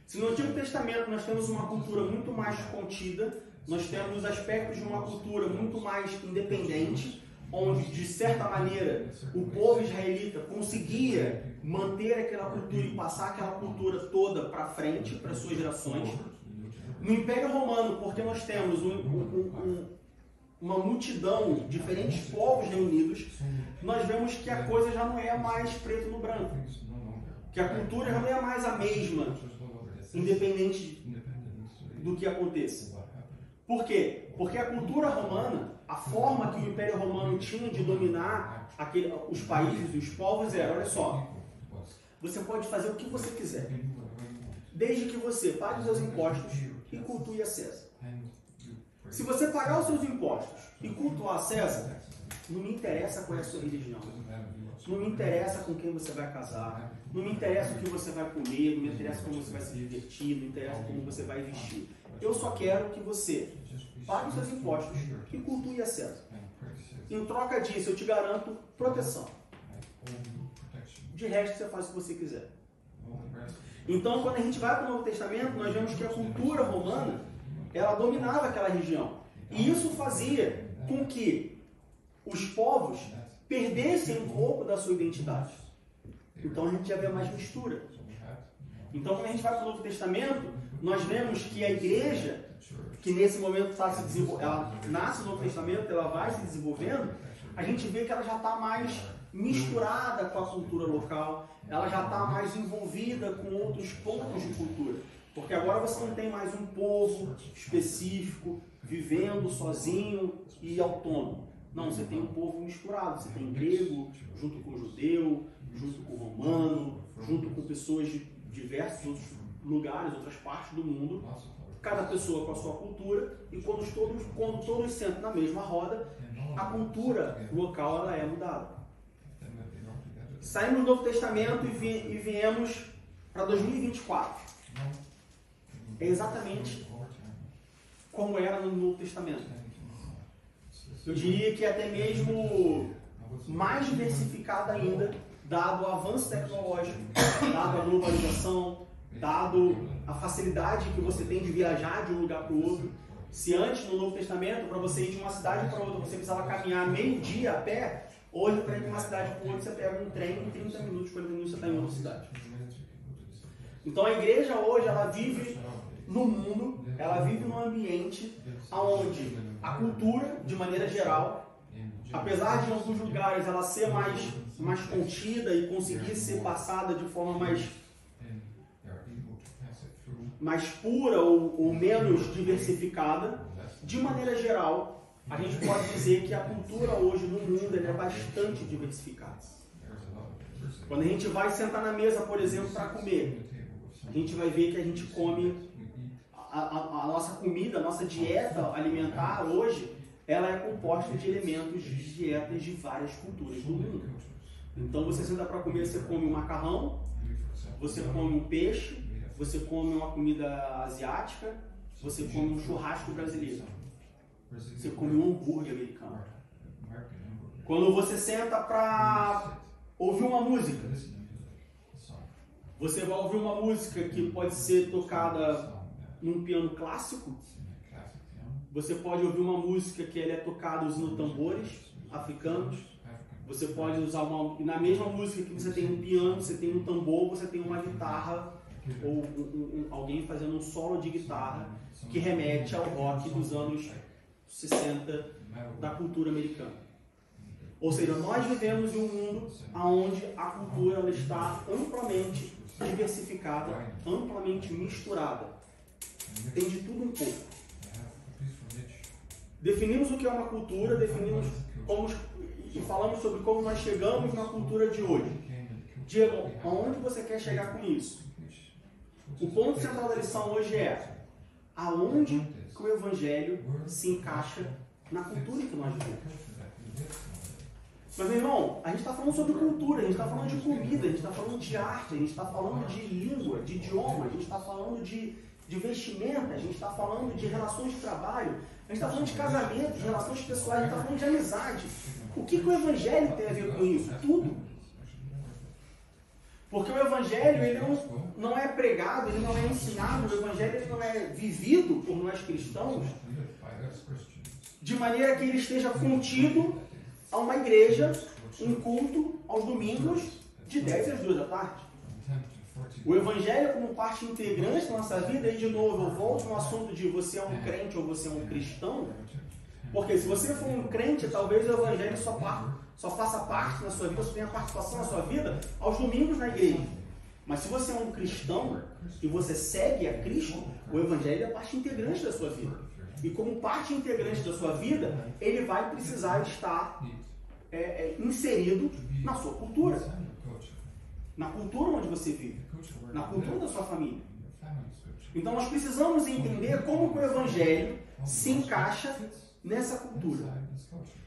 Se no Antigo Testamento nós temos uma cultura muito mais contida, nós temos aspectos de uma cultura muito mais independente, onde, de certa maneira, o povo israelita conseguia manter aquela cultura e passar aquela cultura toda para frente, para suas gerações. No Império Romano, porque nós temos uma multidão de diferentes povos reunidos, nós vemos que a coisa já não é mais preto no branco, que a cultura já não é mais a mesma, independente do que aconteça. Por quê? Porque a cultura romana, a forma que o Império Romano tinha de dominar os países e os povos era, olha só, você pode fazer o que você quiser, desde que você pague os seus impostos e cultue a César. Se você pagar os seus impostos e cultuar a César, não me interessa qual é a sua religião, não me interessa com quem você vai casar, não me interessa o que você vai comer, não me interessa como você vai se divertir, não me interessa como você vai vestir. Eu só quero que você pague os seus impostos e cultue a César. Em troca disso, eu te garanto proteção. De resto, você faz o que você quiser. Então, quando a gente vai para o Novo Testamento, nós vemos que a cultura romana, ela dominava aquela região. E isso fazia com que os povos perdessem um pouco da sua identidade. Então, a gente já vê mais mistura. Então, quando a gente vai para o Novo Testamento, nós vemos que a igreja, que nesse momento está se desenvolvendo, ela nasce no Novo Testamento, ela vai se desenvolvendo, a gente vê que ela já está mais misturada com a cultura local, ela já está mais envolvida com outros pontos de cultura. Porque agora você não tem mais um povo específico, vivendo sozinho e autônomo. Não, você tem um povo misturado, você tem grego junto com judeu, junto com romano, junto com pessoas de diversos outros lugares, outras partes do mundo, cada pessoa com a sua cultura, e quando todos sentam na mesma roda, a cultura local ela é mudada. Saímos do Novo Testamento e viemos para 2024. É exatamente como era no Novo Testamento. Eu diria que até mesmo mais diversificada ainda, dado o avanço tecnológico, dado a globalização, dado a facilidade que você tem de viajar de um lugar para o outro. Se antes, no Novo Testamento, para você ir de uma cidade para outra, você precisava caminhar meio dia a pé, hoje, para ir de uma cidade para outra, você pega um trem em 30 minutos, 40 minutos, você está em outra cidade. Então, a igreja hoje, ela vive no mundo, ela vive num ambiente onde a cultura, de maneira geral, apesar de em alguns lugares ela ser mais contida e conseguir ser passada de forma mais pura ou menos diversificada, de maneira geral, a gente pode dizer que a cultura hoje no mundo é bastante diversificada. Quando a gente vai sentar na mesa, por exemplo, para comer, a gente vai ver que a gente come a nossa comida, a nossa dieta alimentar hoje, ela é composta de elementos de dietas de várias culturas do mundo. Então você senta para comer, você come um macarrão, você come um peixe, você come uma comida asiática, você come um churrasco brasileiro, você come um hambúrguer americano. Quando você senta para ouvir uma música, você vai ouvir uma música que pode ser tocada num piano clássico, você pode ouvir uma música que ela é tocada usando tambores africanos, você pode usar na mesma música que você tem um piano, você tem um tambor, você tem uma guitarra, ou alguém fazendo um solo de guitarra que remete ao rock dos anos 60 da cultura americana. Ou seja, nós vivemos em um mundo onde a cultura ela está amplamente diversificada, amplamente misturada. Tem de tudo um pouco. Definimos o que é uma cultura, definimos e falamos sobre como nós chegamos na cultura de hoje. Diego, aonde você quer chegar com isso? O ponto central da lição hoje é aonde que o Evangelho se encaixa na cultura que nós vivemos. Mas, meu irmão, a gente está falando sobre cultura, a gente está falando de comida, a gente está falando de arte, a gente está falando de língua, de idioma, a gente está falando de vestimenta, a gente está falando de relações de trabalho, a gente está falando de casamento, de relações pessoais, a gente está falando de amizade. O que o Evangelho tem a ver com isso? Tudo. Porque o Evangelho ele não é pregado, ele não é ensinado, o Evangelho ele não é vivido por nós cristãos de maneira que ele esteja contido a uma igreja, um culto aos domingos de 10 às 2 da tarde. O Evangelho como parte integrante da nossa vida, e de novo eu volto no assunto de você é um crente ou você é um cristão, porque se você for um crente, talvez o Evangelho só faça parte na sua vida, só tenha participação na sua vida aos domingos na igreja. Mas se você é um cristão e você segue a Cristo, o Evangelho é parte integrante da sua vida. E como parte integrante da sua vida, ele vai precisar estar inserido na sua cultura. na cultura onde você vive, na cultura da sua família. Então nós precisamos entender como que o Evangelho se encaixa nessa cultura.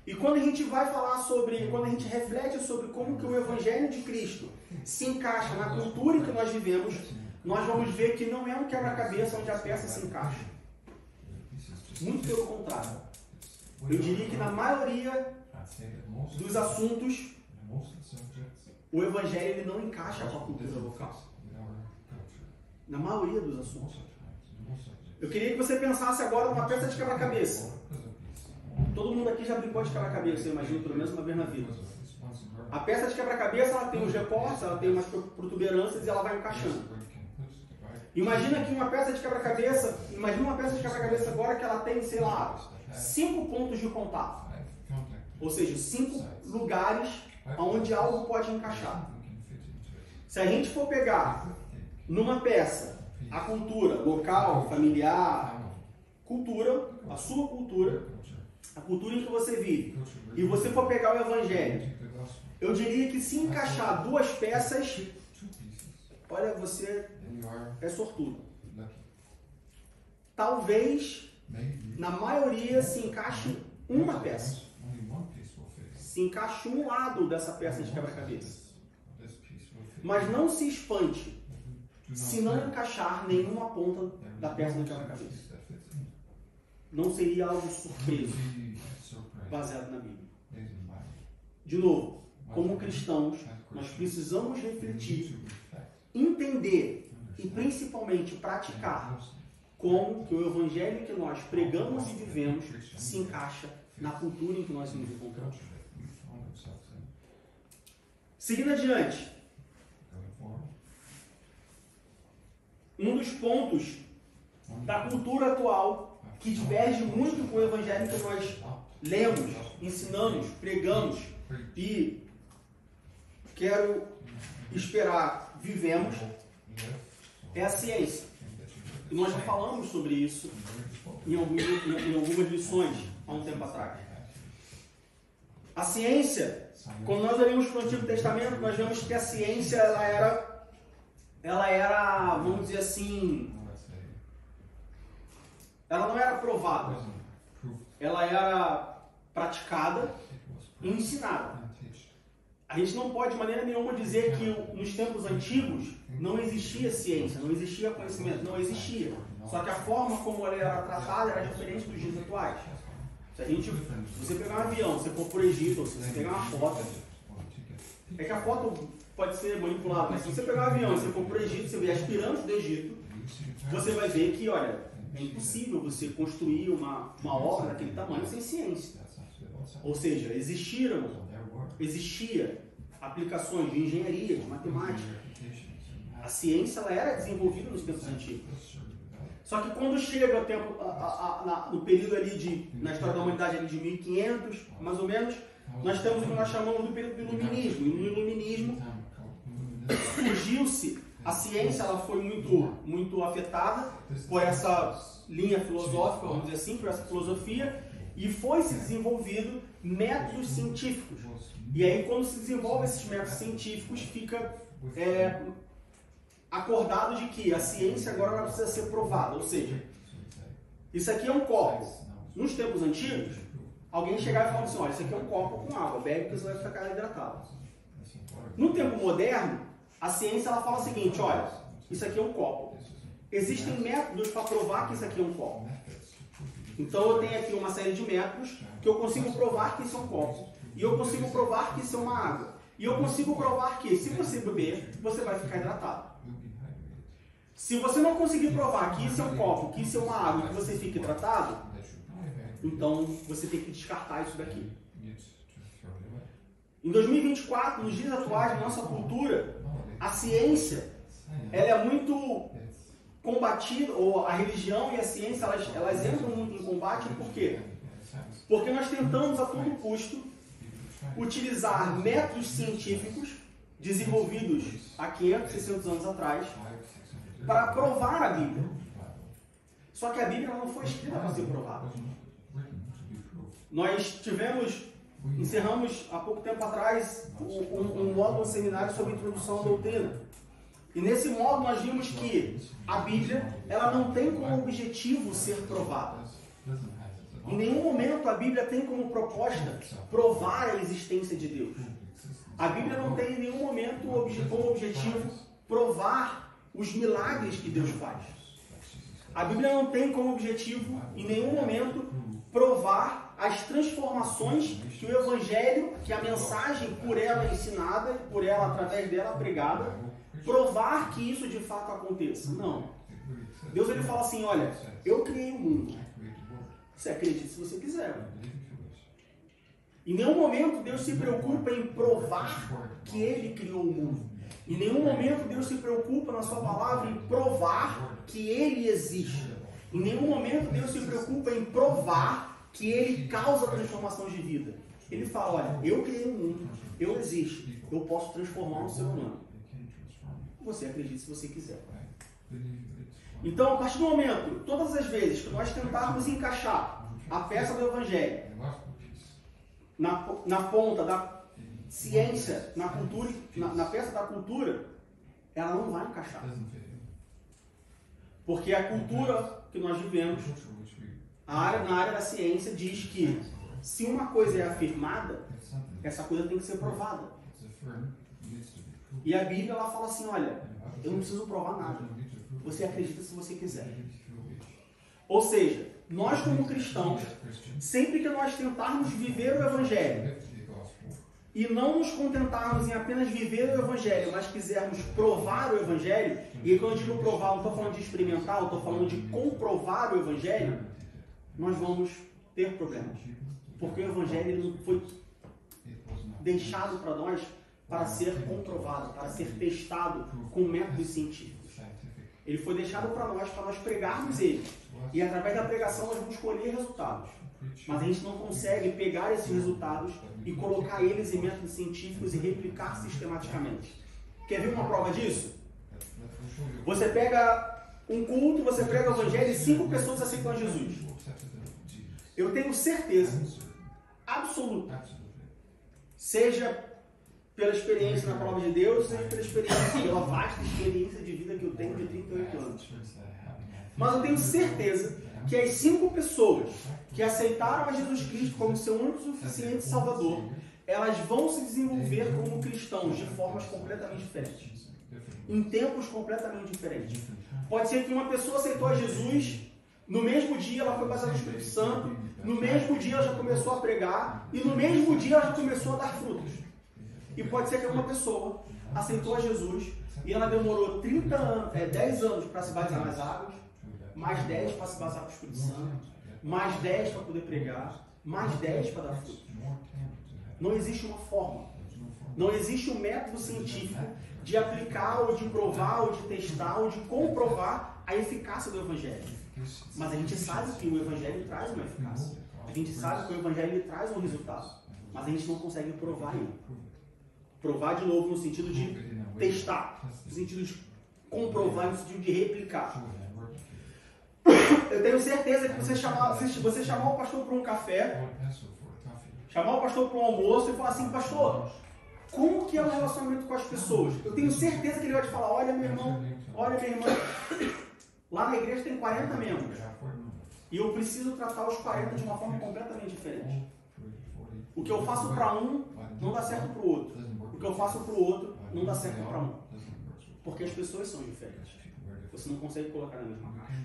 E quando a gente vai falar sobre, quando a gente reflete sobre como que o Evangelho de Cristo se encaixa na cultura em que nós vivemos, nós vamos ver que não é um quebra-cabeça onde a peça se encaixa. Muito pelo contrário. Eu diria que na maioria dos assuntos, o Evangelho ele não encaixa com a cultura local. Na maioria dos assuntos. Eu queria que você pensasse agora numa peça de quebra-cabeça. Todo mundo aqui já brincou de quebra-cabeça, eu imagino, pelo menos uma vez na vida. A peça de quebra-cabeça, ela tem os recortes, ela tem umas protuberâncias e ela vai encaixando. Imagina que uma peça de quebra-cabeça, agora que ela tem, sei lá, 5 pontos de contato. Ou seja, 5 lugares onde algo pode encaixar. Se a gente for pegar numa peça a cultura local, familiar, cultura, a sua cultura, a cultura em que você vive, e você for pegar o Evangelho, eu diria que se encaixar 2 peças, olha, você é sortudo. Talvez, na maioria, se encaixe uma peça. Se encaixe um lado dessa peça de quebra-cabeça. Mas não se espante se não encaixar nenhuma ponta da peça de quebra-cabeça. Não seria algo surpreso, baseado na Bíblia. De novo, como cristãos, nós precisamos refletir, entender e principalmente praticar como que o Evangelho que nós pregamos e vivemos se encaixa na cultura em que nós nos encontramos. Seguindo adiante, um dos pontos da cultura atual que diverge muito com o Evangelho que nós lemos, ensinamos, pregamos e quero esperar, vivemos, é a ciência. E nós já falamos sobre isso em algumas lições há um tempo atrás. A ciência, quando nós olhamos para o Antigo Testamento, nós vemos que a ciência ela era, vamos dizer assim, ela não era provada, ela era praticada e ensinada. A gente não pode de maneira nenhuma dizer que nos tempos antigos não existia ciência, não existia conhecimento, não existia. Só que a forma como ela era tratada era diferente dos dias atuais. Se você pegar um avião, se for por Egito, ou se você pegar uma foto, é que a foto pode ser manipulada, mas se você pegar um avião, se for por Egito, você vê as pirâmides do Egito, você vai ver que, olha, é impossível você construir uma obra daquele tamanho sem ciência. Ou seja, existia aplicações de engenharia, de matemática. A ciência ela era desenvolvida nos tempos antigos. Só que quando chega o tempo, no período ali na história da humanidade ali de 1500, mais ou menos, nós temos o que nós chamamos do período do iluminismo. E no iluminismo surgiu-se, a ciência ela foi muito afetada por essa linha filosófica, vamos dizer assim, por essa filosofia, e foi se desenvolvido métodos científicos. E aí quando se desenvolve esses métodos científicos, fica acordado de que a ciência agora ela precisa ser provada. Ou seja, isso aqui é um copo. Nos tempos antigos, alguém chegava e falava assim, olha, isso aqui é um copo com água, bebe que você vai ficar hidratado. No tempo moderno, a ciência ela fala o seguinte, olha, isso aqui é um copo. Existem métodos para provar que isso aqui é um copo. Então eu tenho aqui uma série de métodos que eu consigo provar que isso é um copo. E eu consigo provar que isso é uma água. E eu consigo provar que se você beber, você vai ficar hidratado. Se você não conseguir provar que isso é um copo, que isso é uma água e que você fica hidratado, então você tem que descartar isso daqui. Em 2024, nos dias atuais, na nossa cultura, a ciência ela é muito combatida, ou a religião e a ciência elas entram muito em combate. Por quê? Porque nós tentamos a todo custo utilizar métodos científicos desenvolvidos há 500, 600 anos atrás para provar a Bíblia. Só que a Bíblia não foi escrita para ser provada. Nós tivemos encerramos há pouco tempo atrás um módulo, um seminário sobre introdução à doutrina. E nesse módulo nós vimos que a Bíblia, ela não tem como objetivo ser provada. Em nenhum momento a Bíblia tem como proposta provar a existência de Deus. A Bíblia não tem em nenhum momento como objetivo provar os milagres que Deus faz. A Bíblia não tem como objetivo em nenhum momento provar as transformações que o Evangelho, que a mensagem por ela ensinada e por ela, através dela pregada, provar que isso de fato aconteça. Não. Deus ele fala assim, olha, eu criei o mundo. Você acredita se você quiser. Em nenhum momento Deus se preocupa em provar que Ele criou o mundo. Em nenhum momento Deus se preocupa na sua palavra em provar que Ele existe. Em nenhum momento Deus se preocupa em provar que Ele causa transformação de vida. Ele fala, olha, eu criei o mundo, eu existo, eu posso transformar um ser humano. Você acredita se você quiser. Então, a partir do momento, todas as vezes que nós tentarmos encaixar a peça do Evangelho na ponta da ciência, na cultura, na peça da cultura, ela não vai encaixar. Porque a cultura que nós vivemos, na área da ciência, diz que se uma coisa é afirmada, essa coisa tem que ser provada. E a Bíblia ela fala assim, olha, eu não preciso provar nada. Você acredita se você quiser. Ou seja, nós como cristãos, sempre que nós tentarmos viver o Evangelho e não nos contentarmos em apenas viver o Evangelho, mas quisermos provar o Evangelho, e quando eu digo provar, não estou falando de experimentar, eu estou falando de comprovar o Evangelho, nós vamos ter problemas. Porque o Evangelho ele não foi deixado para nós para ser comprovado, para ser testado com métodos científicos. Ele foi deixado para nós pregarmos ele. E através da pregação nós vamos colher resultados. Mas a gente não consegue pegar esses resultados e colocar eles em métodos científicos e replicar sistematicamente. Quer ver uma prova disso? Você pega um culto, você prega o Evangelho e 5 pessoas aceitam Jesus. Eu tenho certeza absoluta, seja pela experiência na palavra de Deus, seja pela vasta experiência de vida que eu tenho de 38 anos. Mas eu tenho certeza que as 5 pessoas que aceitaram a Jesus Cristo como seu único e suficiente Salvador, elas vão se desenvolver como cristãos de formas completamente diferentes. Em tempos completamente diferentes. Pode ser que uma pessoa aceitou a Jesus, no mesmo dia ela foi batizada no Espírito Santo, no mesmo dia ela já começou a pregar, e no mesmo dia ela já começou a dar frutos. E pode ser que uma pessoa aceitou a Jesus e ela demorou 10 anos para se batizar nas águas, mais 10 para se batizar com o Espírito Santo, mais 10 para poder pregar, mais 10 para dar frutos. Não existe uma forma, não existe um método científico de aplicar, ou de provar, ou de testar, ou de comprovar a eficácia do Evangelho. Mas a gente sabe que o Evangelho traz uma eficácia. A gente sabe que o Evangelho traz um resultado. Mas a gente não consegue provar ele. Provar de novo no sentido de testar, no sentido de comprovar, no sentido de replicar. Eu tenho certeza que você chamar o pastor para um café, chamar o pastor para um almoço e falar assim, pastor, como que é o relacionamento com as pessoas? Eu tenho certeza que ele vai te falar, olha meu irmão, olha minha irmã, lá na igreja tem 40 membros. E eu preciso tratar os 40 de uma forma completamente diferente. O que eu faço para um, não dá certo para o outro. O que eu faço para o outro, não dá certo para um. Porque as pessoas são diferentes. Você não consegue colocar na mesma caixa.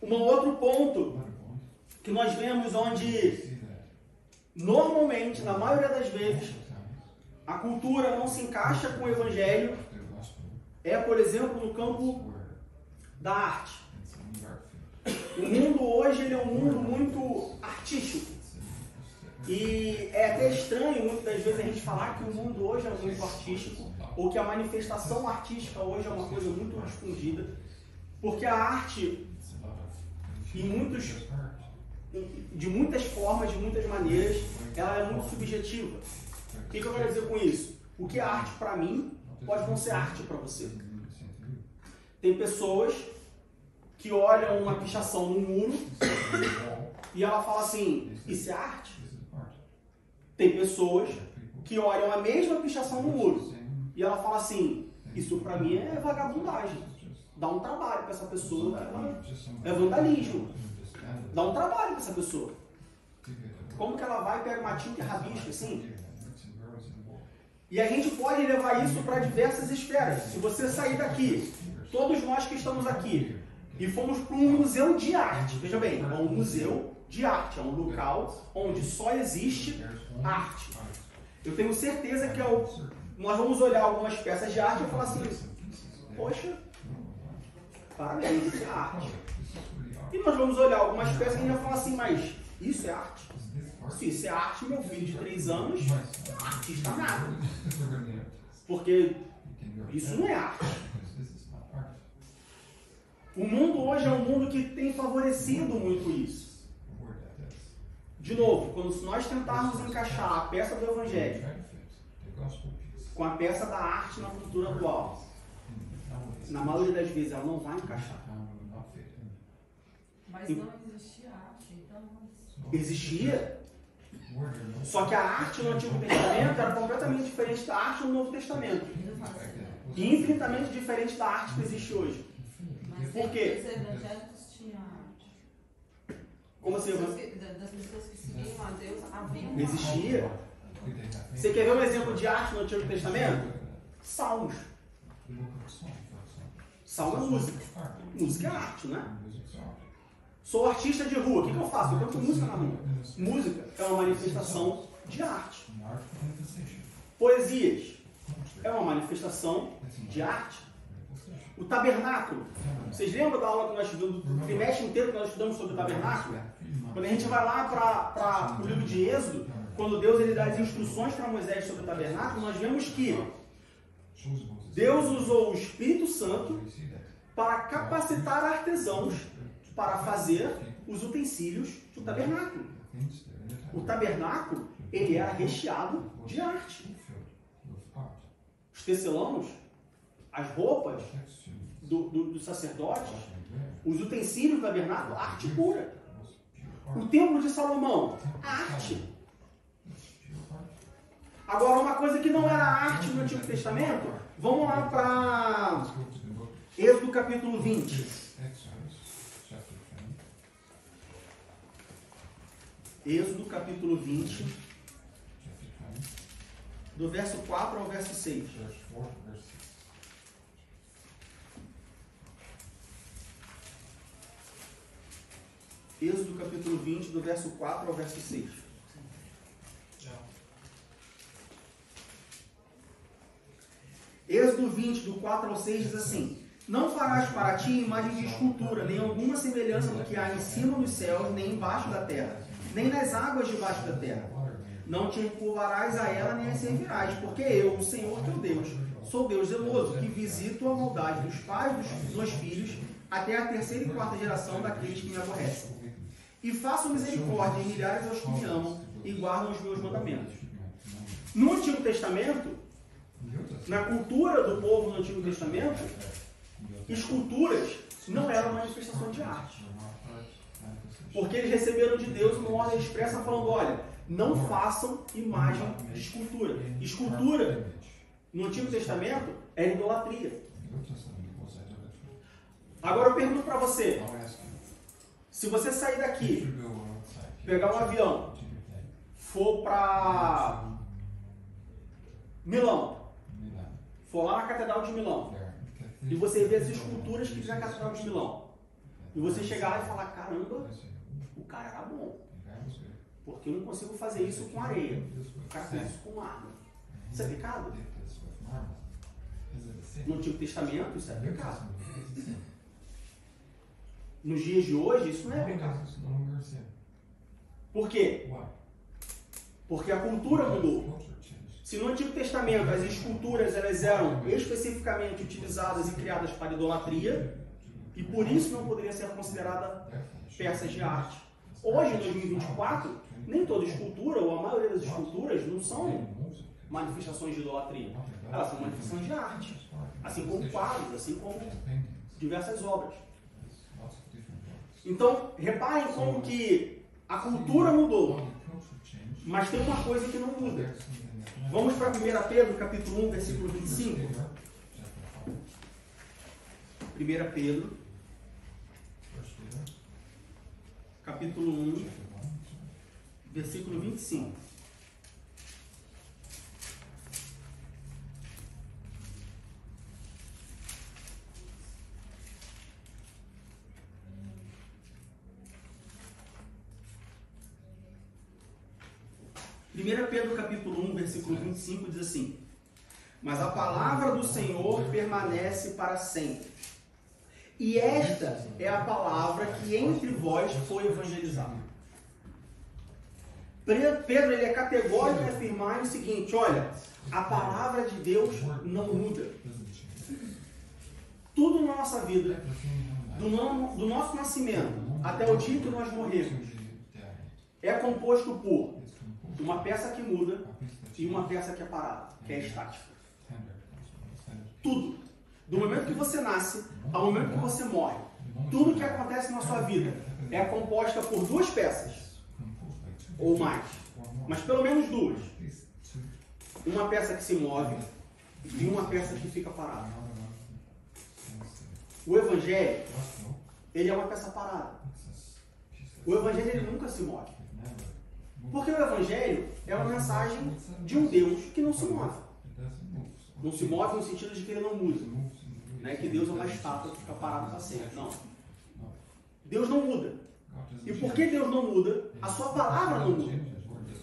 Um outro ponto que nós vemos onde, normalmente, na maioria das vezes, a cultura não se encaixa com o Evangelho, é, por exemplo, no campo da arte. O mundo hoje ele é um mundo muito artístico. E é até estranho, muitas das vezes, a gente falar que o mundo hoje é muito artístico, ou que a manifestação artística hoje é uma coisa muito difundida, porque a arte, de muitas formas, de muitas maneiras, ela é muito subjetiva. O que eu quero dizer com isso? O que é arte para mim, pode não ser arte para você. Tem pessoas que olham uma pichação no muro e ela fala assim, isso é arte? Tem pessoas que olham a mesma pichação no muro e ela fala assim, isso pra mim é vagabundagem. Dá um trabalho pra essa pessoa. É vandalismo. Dá um trabalho pra essa pessoa. Como que ela vai e pega uma tinta e rabisca assim? E a gente pode levar isso para diversas esferas. Se você sair daqui, todos nós que estamos aqui, e fomos para um museu de arte, veja bem, é um museu de arte, é um local onde só existe arte. Eu tenho certeza que nós vamos olhar algumas peças de arte e falar assim, poxa, parabéns, isso é arte. E nós vamos olhar algumas peças e a gente vai falar assim, mas isso é arte? Se isso é arte, meu filho de 3 anos, artista nada. Porque isso não é arte. O mundo hoje é um mundo que tem favorecido muito isso. De novo, quando nós tentarmos encaixar a peça do Evangelho com a peça da arte na cultura atual, na maioria das vezes ela não vai encaixar. Mas não existia arte, então... Existia. Só que a arte no Antigo Testamento era completamente diferente da arte no Novo Testamento. E infinitamente diferente da arte que existe hoje. Por quê? Os evangélicos tinham arte. Como assim? Das pessoas que seguiam a Deus, havia uma Existia. Você quer ver um exemplo de arte no Antigo Testamento? Salmos. Salmo é música. Música é arte, né? Sou artista de rua. O que eu faço? Eu canto música na rua. Música é uma manifestação de arte. Poesias é uma manifestação de arte. O tabernáculo. Vocês lembram da aula que nós estudamos, do trimestre inteiro que nós estudamos sobre o tabernáculo? Quando a gente vai lá para o livro de Êxodo, quando Deus ele dá as instruções para Moisés sobre o tabernáculo, nós vemos que Deus usou o Espírito Santo para capacitar artesãos para fazer os utensílios do tabernáculo. O tabernáculo, ele era recheado de arte. Os tecelãos, as roupas dos sacerdotes, os utensílios do tabernáculo, arte pura. O templo de Salomão, arte. Agora, uma coisa que não era arte no Antigo Testamento, vamos lá para Êxodo capítulo 20. Êxodo capítulo 20, do verso 4 ao verso 6. Êxodo capítulo 20, do verso 4 ao verso 6. Êxodo 20, do 4 ao 6 diz assim: não farás para ti imagem de escultura, nem alguma semelhança do que há em cima nos céus, nem embaixo da terra, nem nas águas debaixo da terra. Não te curvarás a ela, nem a servirás, porque eu, o Senhor teu Deus, sou Deus zeloso, que visito a maldade dos pais dos filhos, até a 3ª e 4ª geração daqueles que me aborrecem. E faço misericórdia em milhares aos que me amam e guardam os meus mandamentos. No Antigo Testamento, na cultura do povo no Antigo Testamento, esculturas não eram manifestação de arte. Porque eles receberam de Deus uma ordem expressa falando, olha, não façam imagem de escultura. Escultura, no Antigo Testamento, era idolatria. Agora eu pergunto para você, se você sair daqui, pegar um avião, for para Milão, for lá na Catedral de Milão, e você ver as esculturas que tem na Catedral de Milão, e você chegar lá e falar, caramba, o cara era bom, porque eu não consigo fazer isso com areia, o cara fez isso com arma. Isso é pecado? No Antigo Testamento, isso é pecado. Nos dias de hoje, isso não é pecado. Por quê? Porque a cultura mudou. Se no Antigo Testamento as esculturas elas eram especificamente utilizadas e criadas para idolatria, e por isso não poderia ser considerada peças de arte. Hoje, em 2024, nem toda escultura, ou a maioria das esculturas, não são manifestações de idolatria. Elas são manifestações de arte. Assim como quadros, assim como diversas obras. Então, reparem como que A cultura mudou, mas tem uma coisa que não muda. Vamos para 1 Pedro, capítulo 1, versículo 25. 1 Pedro, capítulo 1, versículo 25. Primeira Pedro capítulo 1, versículo 25 diz assim: mas a palavra do Senhor permanece para sempre. E esta é a palavra que entre vós foi evangelizada. Pedro ele é categórico em afirmar o seguinte: olha, a palavra de Deus não muda. Tudo na nossa vida, do nosso nascimento até o dia que nós morremos, é composto por uma peça que muda e uma peça que é parada, que é estática. Tudo. Do momento que você nasce ao momento que você morre, tudo que acontece na sua vida é composta por duas peças, ou mais, mas pelo menos duas. Uma peça que se move e uma peça que fica parada. O Evangelho, ele é uma peça parada. O Evangelho ele nunca se move. Porque o Evangelho é uma mensagem de um Deus que não se move. Não se move no sentido de que ele não muda. Não é que Deus é uma estátua que fica parada para sempre. Não. Deus não muda. E porque Deus não muda, a sua palavra não muda.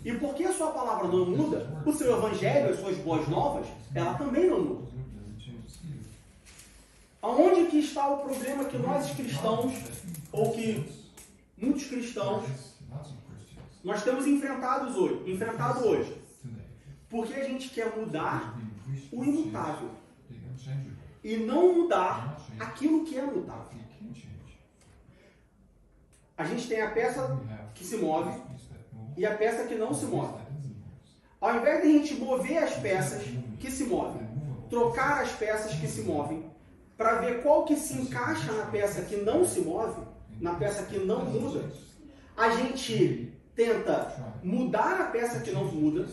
E porque a sua palavra não muda, o seu Evangelho, as suas boas novas, ela também não muda. Aonde que está o problema que nós cristãos, ou que muitos cristãos, nós temos enfrentado hoje? Porque a gente quer mudar o imutável e não mudar aquilo que é mutável. A gente tem a peça que se move e a peça que não se move. Ao invés de a gente mover as peças que se movem, trocar as peças que se movem, para ver qual que se encaixa na peça que não se move, na peça que não muda, a gente tenta mudar a peça que não muda,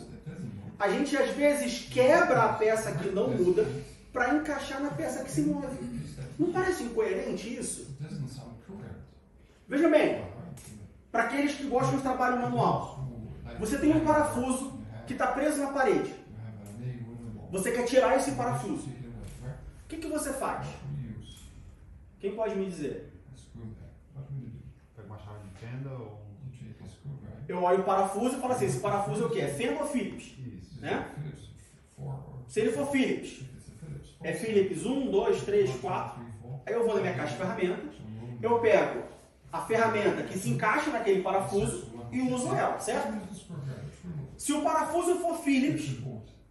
a gente às vezes quebra a peça que não muda para encaixar na peça que se move. Não parece incoerente isso? Veja bem, para aqueles que gostam de trabalho manual, você tem um parafuso que está preso na parede. Você quer tirar esse parafuso. O que você faz? Quem pode me dizer? Pega uma chave de fenda ou... Eu olho o parafuso e falo assim, esse parafuso é o quê? É fenda ou Phillips? Né? Se ele for Phillips, é Phillips 1, 2, 3, 4. Aí eu vou na minha caixa de ferramentas, eu pego a ferramenta que se encaixa naquele parafuso e uso ela, certo? Se o parafuso for Phillips,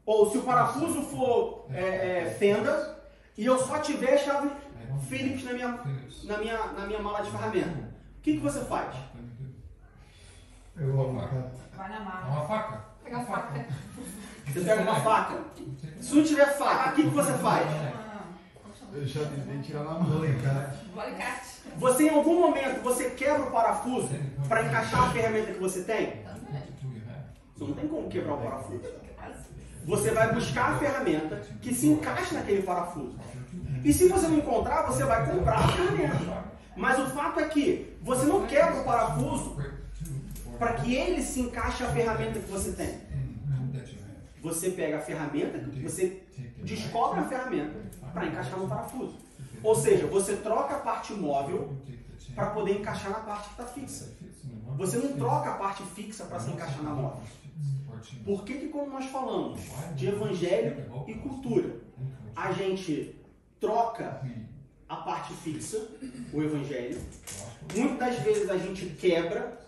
ou se o parafuso for fenda, e eu só tiver chave Phillips na minha mala de ferramenta, o que você faz? Eu vou faca. Vai na mala. Uma faca? Pega a faca. Você pega uma faca. Se não tiver faca, o que você faz? Eu já tentei tirar na mão. No alicate. O alicate. Você em algum momento, você quebra o parafuso para encaixar a ferramenta que você tem? Você não tem como quebrar o parafuso. Você vai buscar a ferramenta que se encaixa naquele parafuso. E se você não encontrar, você vai comprar a ferramenta. Mas o fato é que você não quebra o parafuso para que ele se encaixe a ferramenta que você tem. Você pega a ferramenta, você descobre a ferramenta para encaixar no parafuso. Ou seja, você troca a parte móvel para poder encaixar na parte que está fixa. Você não troca a parte fixa para se encaixar na móvel. Por que quando nós falamos de evangelho e cultura, a gente troca a parte fixa, o evangelho, muitas das vezes a gente quebra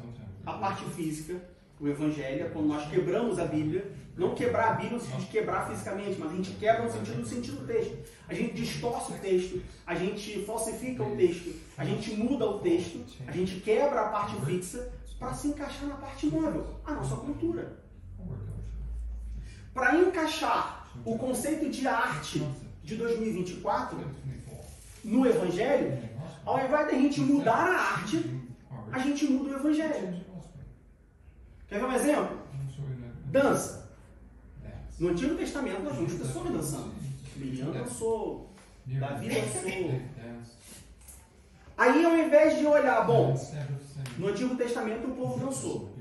a parte física, o evangelho, quando nós quebramos a Bíblia, não quebrar a Bíblia no sentido de quebrar fisicamente, mas a gente quebra no sentido do texto. A gente distorce o texto, a gente falsifica o texto, a gente muda o texto, a gente quebra a parte fixa para se encaixar na parte móvel, a nossa cultura. Para encaixar o conceito de arte de 2024 no Evangelho, ao invés de a gente mudar a arte, a gente muda o Evangelho. Quer ver um exemplo? Dança. No Antigo Testamento nós vemos pessoas dançando. Miriam dançou, Davi dançou. Aí ao invés de olhar, bom, no Antigo Testamento o povo dançou.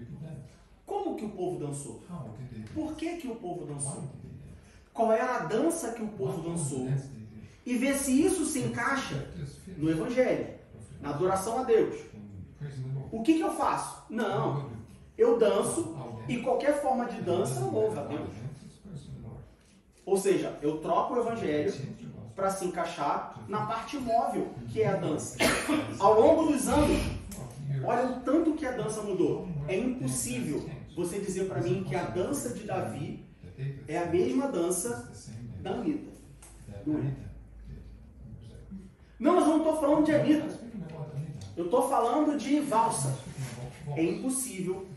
Como que o povo dançou? Por que que o povo dançou? Qual era a dança que o povo dançou? E ver se isso se encaixa no Evangelho, na adoração a Deus. O que que eu faço? Não, eu danço e qualquer forma de dança louva a Deus. Ou seja, eu troco o Evangelho para se encaixar na parte móvel, que é a dança. Ao longo dos anos, olha o tanto que a dança mudou. É impossível você dizer para mim que a dança de Davi é a mesma dança da Anitta. Não é. Não, mas eu não estou falando de Anitta. Eu estou falando de valsa. É impossível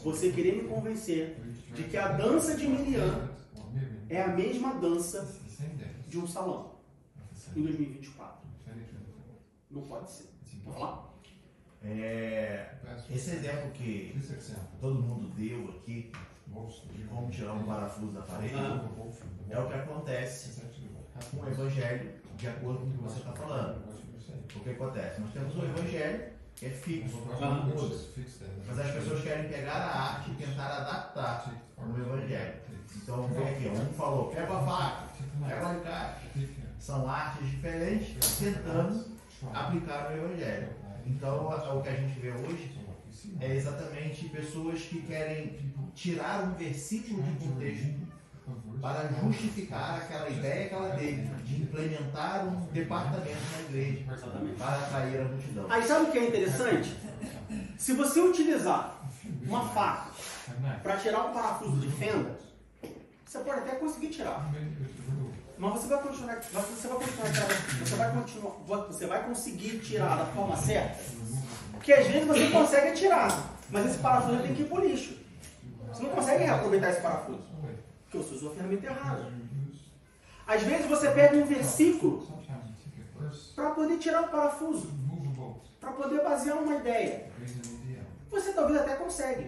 você querer me convencer de que a dança de Miriam é a mesma dança de um salão em 2024. Não pode ser. Vamos lá? Esse exemplo que todo mundo deu aqui, de como tirar um parafuso da parede, é o que acontece com o Evangelho, de acordo com o que você está falando. O que acontece? Nós temos o Evangelho, que é fixo, não muda. Mas as pessoas querem pegar a arte e tentar adaptar no Evangelho. Então, vem aqui, um falou, pega a faca, pega o alicate. São artes diferentes tentando aplicar no Evangelho. Então, o que a gente vê hoje é exatamente pessoas que querem tirar um versículo de contexto para justificar aquela ideia que ela teve de implementar um departamento na igreja para atrair a multidão. Aí sabe o que é interessante? Se você utilizar uma faca para tirar um parafuso de fenda, você pode até conseguir tirar. Mas você vai conseguir tirar da forma certa? Porque às vezes você consegue tirar, mas esse parafuso tem que ir para o lixo. Você não consegue reaproveitar esse parafuso, porque você usou a ferramenta errada. Às vezes você pega um versículo para poder tirar o parafuso, para poder basear uma ideia. Você talvez até consegue.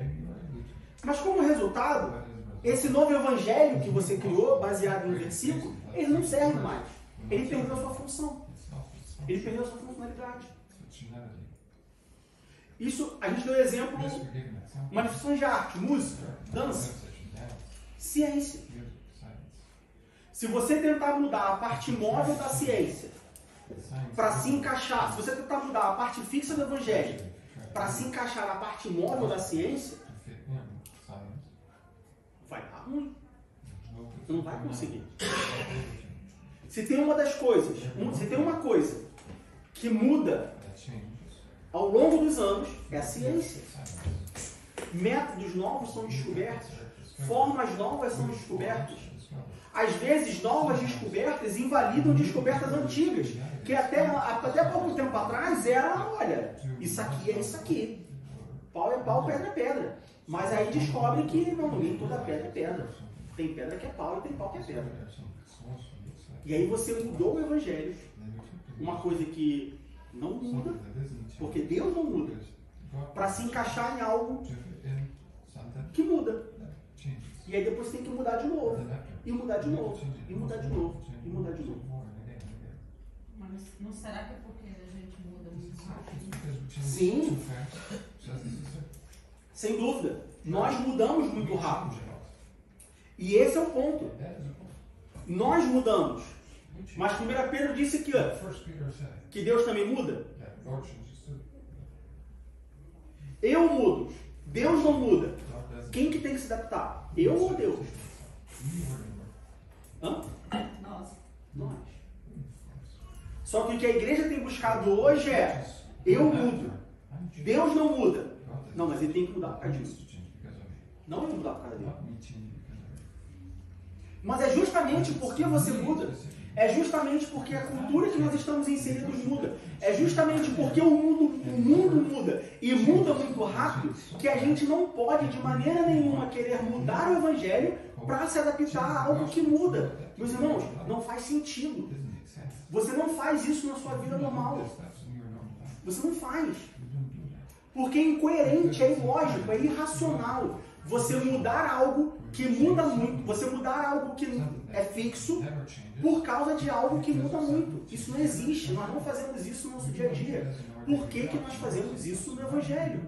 Mas como resultado, esse novo evangelho que você criou, baseado em um versículo, ele não serve mais. Ele perdeu a sua função. Ele perdeu a sua funcionalidade. Isso, a gente deu exemplo, manifestações de arte, música, dança, ciência. Se você tentar mudar a parte móvel da ciência para se encaixar, se você tentar mudar a parte fixa do evangelho para se encaixar na parte móvel da ciência, vai dar ruim. Você não vai conseguir. Se tem uma das coisas, se tem uma coisa que muda ao longo dos anos, é a ciência. Métodos novos são descobertos, formas novas são descobertas. Às vezes, novas descobertas invalidam descobertas antigas, que até pouco tempo atrás era, olha, isso aqui é isso aqui. Pau é pau, pedra é pedra. Mas aí descobre que não, nem toda pedra é pedra. Tem pedra que é pau e tem pau que é pedra. E aí você mudou o evangelho. Uma coisa que não muda, porque Deus não muda, para se encaixar em algo que muda. E aí depois tem que mudar de novo. E mudar de novo. E mudar de novo. E mudar de novo. Mas não será que é porque a gente muda muito rápido? Sim. Sem dúvida. Nós mudamos muito rápido. E esse é o ponto. Nós mudamos. Mas 1 Pedro disse que Deus também muda. Eu mudo. Deus não muda. Quem que tem que se adaptar? Eu ou Deus? Hã? Nós. Só que o que a igreja tem buscado hoje é: eu mudo. Deus não muda. Não, mas ele tem que mudar por causa disso. Não vai mudar por causa dele. Mas é justamente porque você muda. É justamente porque a cultura que nós estamos inseridos muda. É justamente porque o mundo muda. E muda muito rápido que a gente não pode de maneira nenhuma querer mudar o evangelho para se adaptar a algo que muda. Meus irmãos, não faz sentido. Você não faz isso na sua vida normal. Você não faz. Porque é incoerente, é ilógico, é irracional você mudar algo que muda muito, você mudar algo que é fixo por causa de algo que muda muito. Isso não existe, nós não fazemos isso no nosso dia a dia. Por que nós fazemos isso no Evangelho?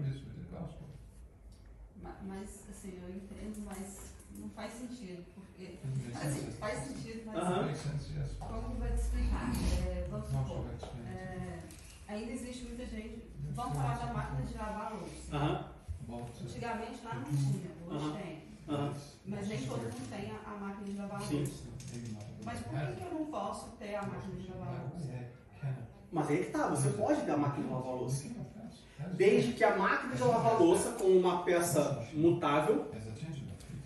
Mas, assim, eu entendo, mas não faz sentido, porque faz sentido, mas como que vai te explicar? Vamos supor, ainda existe muita gente, vamos falar da máquina de lavar louça. Antigamente lá não tinha, hoje tem. Mas nem todo mundo tem a máquina de lavar louça. Mas por que eu não posso ter a máquina de lavar louça? Mas aí que tá, você pode ter a máquina de lavar louça. Desde que a máquina de lavar louça, como uma peça mutável,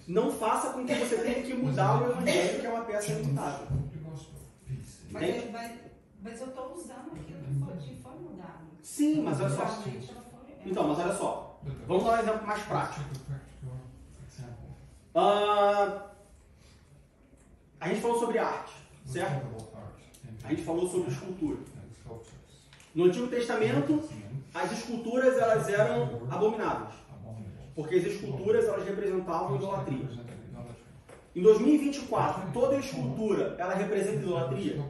não faça com que você tenha que mudar o Evangelho, que é uma peça imutável. Mas eu estou usando aquilo que foi mudado. Sim, mas olha só. Então, mas olha só. Vamos dar um exemplo mais prático. A gente falou sobre arte, certo? A gente falou sobre escultura. No Antigo Testamento, as esculturas elas eram abomináveis, porque as esculturas elas representavam idolatria. Em 2024, toda escultura ela representa idolatria?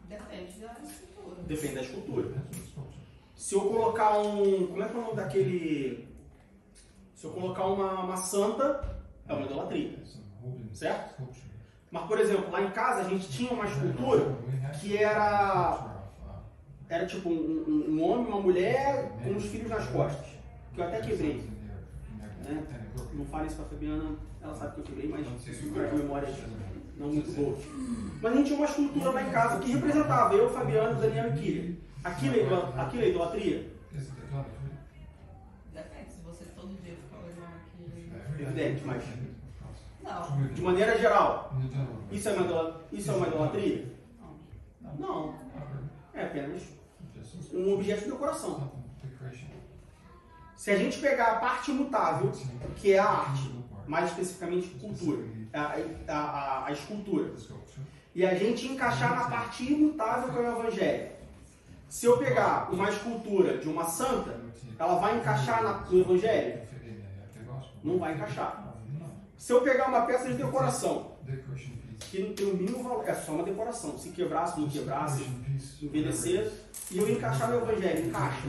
Depende da escultura. Depende da escultura. Se eu colocar como é que é o nome daquele? Se eu colocar uma santa, é uma idolatria, certo? Mas, por exemplo, lá em casa a gente tinha uma escultura que era tipo um homem, uma mulher com os filhos nas costas, que eu até quebrei. Né? Não fale isso pra Fabiana, ela sabe que eu quebrei, mas escultura de memória não muito boa. Mas a gente tinha uma escultura lá em casa que representava eu, Fabiano, Daniel e Kira. Aquilo é idolatria? Depende, se você todo dia ficar olhando aquilo. Evidente, mas Não. de maneira geral, isso é uma idolatria? Não. É apenas um objeto de decoração. Se a gente pegar a parte imutável, que é a arte, mais especificamente cultura, a escultura, e a gente encaixar na parte imutável que é o Evangelho. Se eu pegar uma escultura de uma santa, ela vai encaixar no Evangelho? Não vai encaixar. Se eu pegar uma peça de decoração, que não tem o mínimo valor, é só uma decoração. Se quebrasse, não quebrasse, envelhecer, e eu encaixar no Evangelho, encaixa?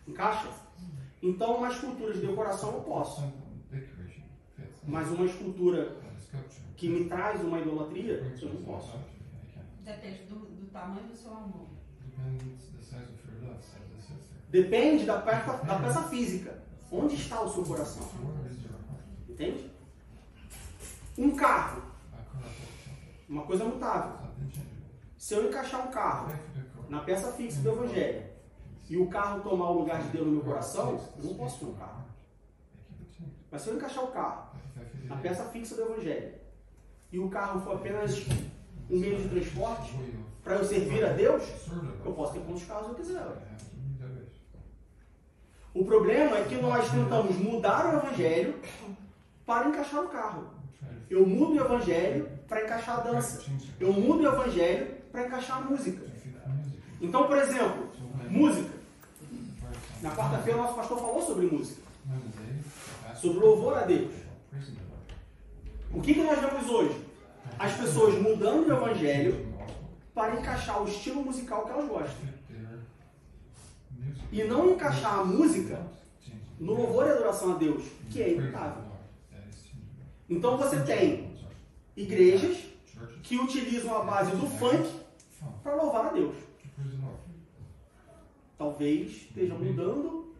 Encaixa? Então, uma escultura de decoração eu posso. Mas uma escultura que me traz uma idolatria, eu não posso. Depende do tamanho do seu amor. Depende da peça física. Onde está o seu coração? Entende? Um carro. Uma coisa mutável. Se eu encaixar um carro na peça fixa do Evangelho e o carro tomar o lugar de Deus no meu coração, eu não posso ter um carro. Mas se eu encaixar o carro na peça fixa do Evangelho e o carro for apenas um meio de transporte para eu servir a Deus, eu posso ter quantos carros eu quiser. O problema é que nós tentamos mudar o Evangelho para encaixar o carro. Eu mudo o Evangelho para encaixar a dança. Eu mudo o Evangelho para encaixar a música. Então, por exemplo, música. Na quarta-feira, nosso pastor falou sobre música. Sobre louvor a Deus. O que nós vemos hoje? As pessoas mudando o Evangelho para encaixar o estilo musical que elas gostam. E não encaixar a música no louvor e adoração a Deus, que é imutável. Então você tem igrejas que utilizam a base do funk para louvar a Deus. Talvez esteja mudando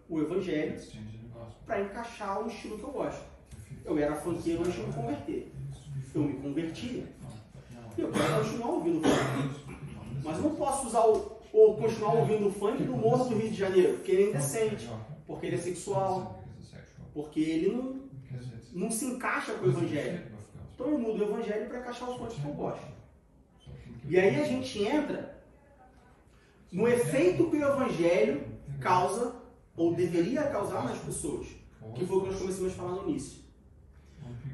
o Evangelho para encaixar o estilo que eu gosto. Eu era funkeiro antes de me converter. Eu me converti e eu quero continuar ouvindo funk. Mas eu não posso usar ou continuar ouvindo o funk do Morro do Rio de Janeiro, porque ele é indecente, porque ele é sexual, porque ele não se encaixa com o Evangelho. Então eu mudo o Evangelho para encaixar os funk que eu gosto. E aí a gente entra no efeito que o Evangelho causa, ou deveria causar nas pessoas, que foi o que nós começamos a falar no início.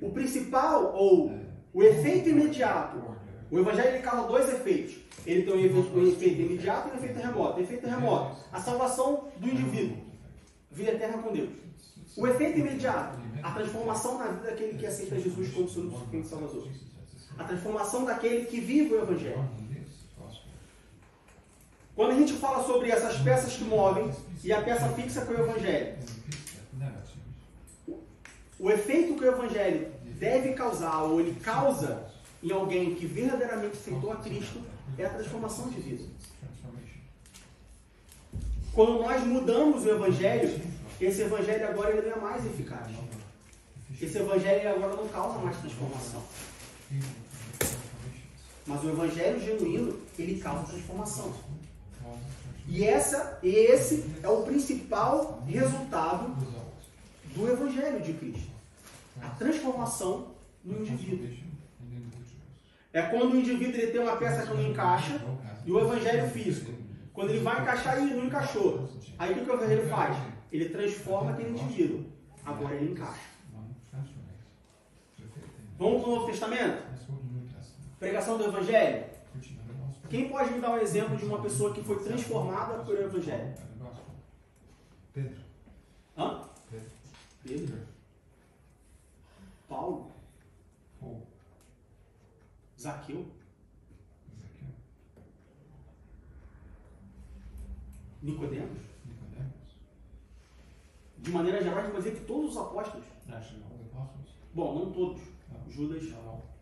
O principal, ou o efeito imediato O evangelho ele causa dois efeitos. Ele tem um efeito imediato e um efeito remoto. O efeito remoto, a salvação do indivíduo, vida eterna com Deus. O efeito imediato, a transformação na vida daquele que aceita Jesus como seu suficiente Salvador. A transformação daquele que vive o evangelho. Quando a gente fala sobre essas peças que movem e a peça fixa que é o evangelho, o efeito que o evangelho deve causar, ou ele causa em alguém que verdadeiramente aceitou a Cristo, é a transformação de vida. Quando nós mudamos o evangelho, esse evangelho agora ele não é mais eficaz. Esse evangelho agora não causa mais transformação. Mas o evangelho genuíno, ele causa transformação. E esse é o principal resultado do evangelho de Cristo. A transformação no indivíduo. É quando o indivíduo ele tem uma peça que não encaixa e o evangelho físico. Quando ele vai encaixar, ele não encaixou. Aí o que o evangelho faz? Ele transforma aquele indivíduo. Agora ele encaixa. Vamos para o Novo Testamento? Pregação do evangelho. Quem pode me dar um exemplo de uma pessoa que foi transformada pelo evangelho? Pedro. Hã? Pedro. Paulo. Zaqueu. Nicodemos. De maneira geral, a gente vai dizer que todos os apóstolos. Bom, não todos. Judas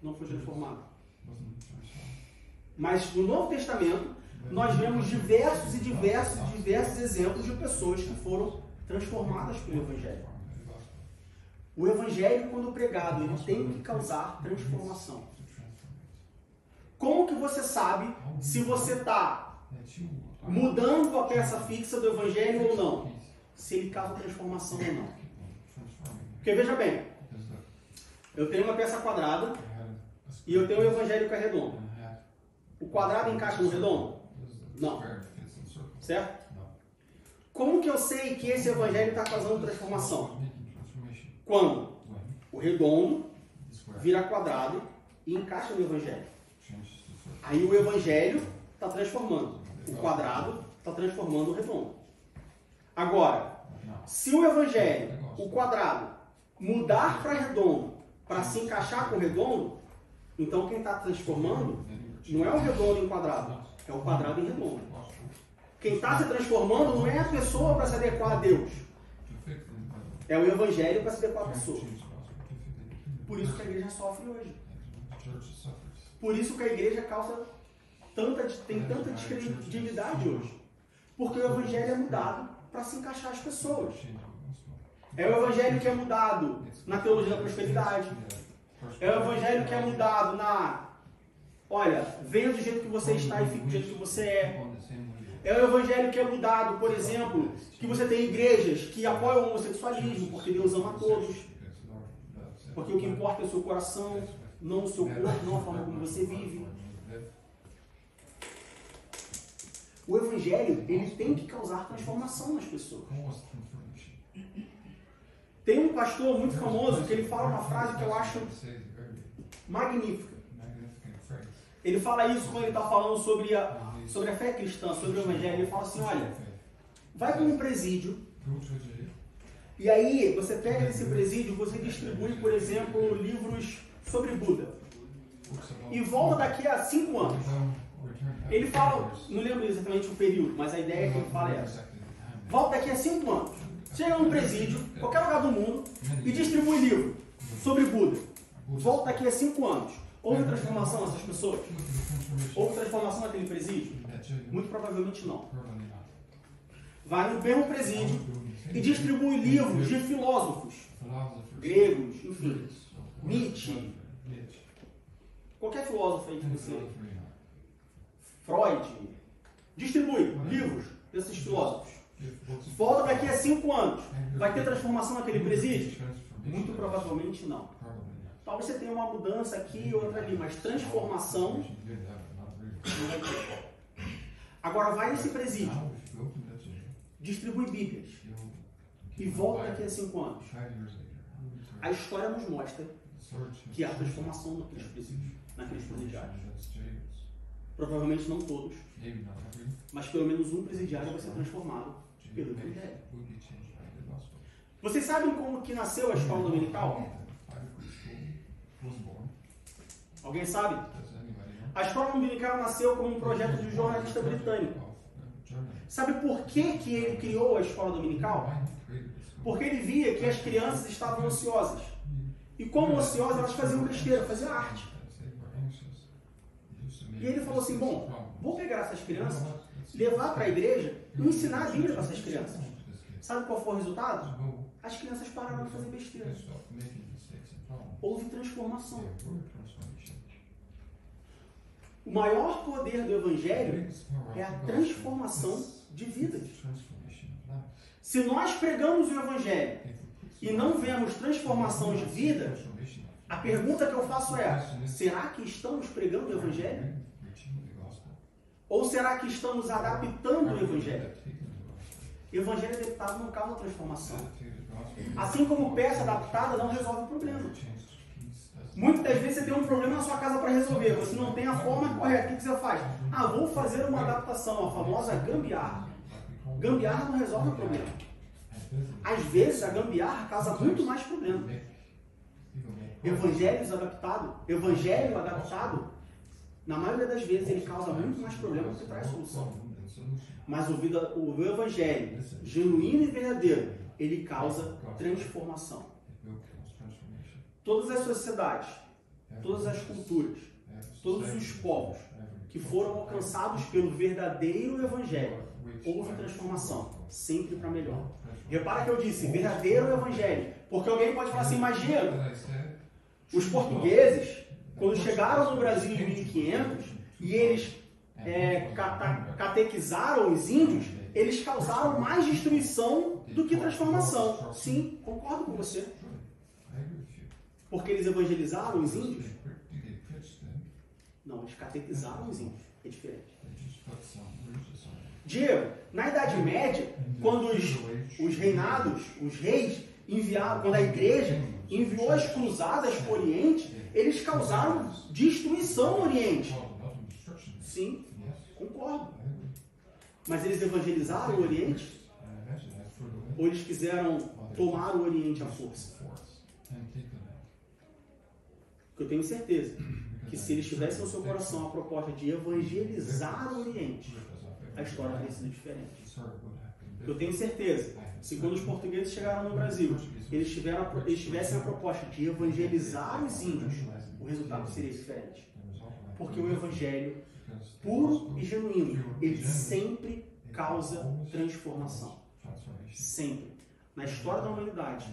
não foi transformado. Mas no Novo Testamento, nós vemos diversos exemplos de pessoas que foram transformadas pelo Evangelho. O Evangelho, quando pregado, ele tem que causar transformação. Como que você sabe se você está mudando a peça fixa do Evangelho ou não? Se ele causa transformação ou não. Porque veja bem, eu tenho uma peça quadrada e eu tenho um Evangelho que é redondo. O quadrado encaixa no redondo? Não. Certo? Como que eu sei que esse Evangelho está causando transformação? Quando o redondo vira quadrado e encaixa no Evangelho. Aí o Evangelho está transformando. O quadrado está transformando o redondo. Agora, se o Evangelho, o quadrado, mudar para redondo, para se encaixar com o redondo, então quem está transformando não é o redondo em quadrado, é o quadrado em redondo. Quem está se transformando não é a pessoa para se adequar a Deus. É o Evangelho para se adequar à pessoa. Por isso que a igreja sofre hoje. Por isso que a igreja tem tanta descredibilidade hoje. Porque o Evangelho é mudado para se encaixar as pessoas. É o Evangelho que é mudado na teologia da prosperidade. É o Evangelho que é mudado olha, venha do jeito que você está e fique do jeito que você é. É o Evangelho que é mudado, por exemplo, que você tem igrejas que apoiam o homossexualismo, porque Deus ama todos. Porque o que importa é o seu coração, não o seu corpo, não a forma como você vive. O Evangelho, ele tem que causar transformação nas pessoas. Tem um pastor muito famoso que ele fala uma frase que eu acho magnífica. Ele fala isso quando ele está falando sobre a fé cristã, sobre o Evangelho. Ele fala assim, olha, vai para um presídio e aí você pega nesse presídio, você distribui, por exemplo, livros sobre Buda. E volta daqui a 5 anos. Ele fala, não lembro exatamente o período, mas a ideia que ele fala é essa. Volta daqui a 5 anos. Chega num presídio, qualquer lugar do mundo, e distribui livro sobre Buda. Volta daqui a 5 anos. Houve transformação nessas pessoas? Houve transformação naquele presídio? Muito provavelmente não. Vai no mesmo presídio e distribui livros de filósofos gregos, enfim, Nietzsche, qualquer filósofo aí que você... Freud, distribui livros desses filósofos. Volta daqui a 5 anos. Vai ter transformação naquele presídio? Muito provavelmente não. Talvez você tenha uma mudança aqui e outra ali, mas transformação não vai ter. Agora vai nesse presídio, distribui Bíblias e volta daqui a 5 anos. A história nos mostra que há transformação naqueles presídios. naqueles presidiários. Provavelmente não todos, mas pelo menos um presidiário vai ser transformado pelo Evangelho. Vocês sabem como que nasceu a escola dominical? Alguém sabe? A escola dominical nasceu como um projeto de um jornalista britânico. Sabe por que ele criou a escola dominical? Porque ele via que as crianças estavam ociosas. E como ociosas, elas faziam besteira, faziam arte. E ele falou assim, bom, vou pegar essas crianças, levar para a igreja e ensinar a Bíblia para essas crianças. Sabe qual foi o resultado? As crianças pararam de fazer besteira. Houve transformação. O maior poder do Evangelho é a transformação de vidas. Se nós pregamos o Evangelho e não vemos transformação de vida, a pergunta que eu faço é, será que estamos pregando o Evangelho? Ou será que estamos adaptando o Evangelho? O Evangelho adaptado não causa transformação. Assim como peça adaptada não resolve o problema. Muitas das vezes você tem um problema na sua casa para resolver, você não tem a forma correta. O que você faz? Ah, vou fazer uma adaptação, a famosa gambiarra. Gambiarra não resolve o problema. Às vezes a gambiarra causa muito mais problema. Evangelho adaptado, na maioria das vezes ele causa muito mais problema do que traz solução. Mas o Evangelho genuíno e verdadeiro, ele causa transformação. Todas as sociedades, todas as culturas, todos os povos que foram alcançados pelo verdadeiro Evangelho, houve transformação, sempre para melhor. Repara que eu disse, verdadeiro Evangelho, porque alguém pode falar assim, imagina, os portugueses, quando chegaram no Brasil em 1500, e eles catequizaram os índios, eles causaram mais destruição do que transformação. Sim, concordo com você. Porque eles evangelizaram os índios? Não, eles catequizaram os índios. É diferente. Diego, na Idade Média, quando os reinados, os reis, enviaram, quando a igreja enviou as cruzadas para o Oriente, eles causaram destruição no Oriente. Sim, concordo. Mas eles evangelizaram o Oriente? Ou eles quiseram tomar o Oriente à força? Porque eu tenho certeza que se eles tivessem no seu coração a proposta de evangelizar o Oriente, a história teria sido diferente. Eu tenho certeza, se quando os portugueses chegaram no Brasil, eles tivessem a proposta de evangelizar os índios, o resultado seria diferente. Porque o Evangelho puro e genuíno, ele sempre causa transformação. Sempre. Na história da humanidade,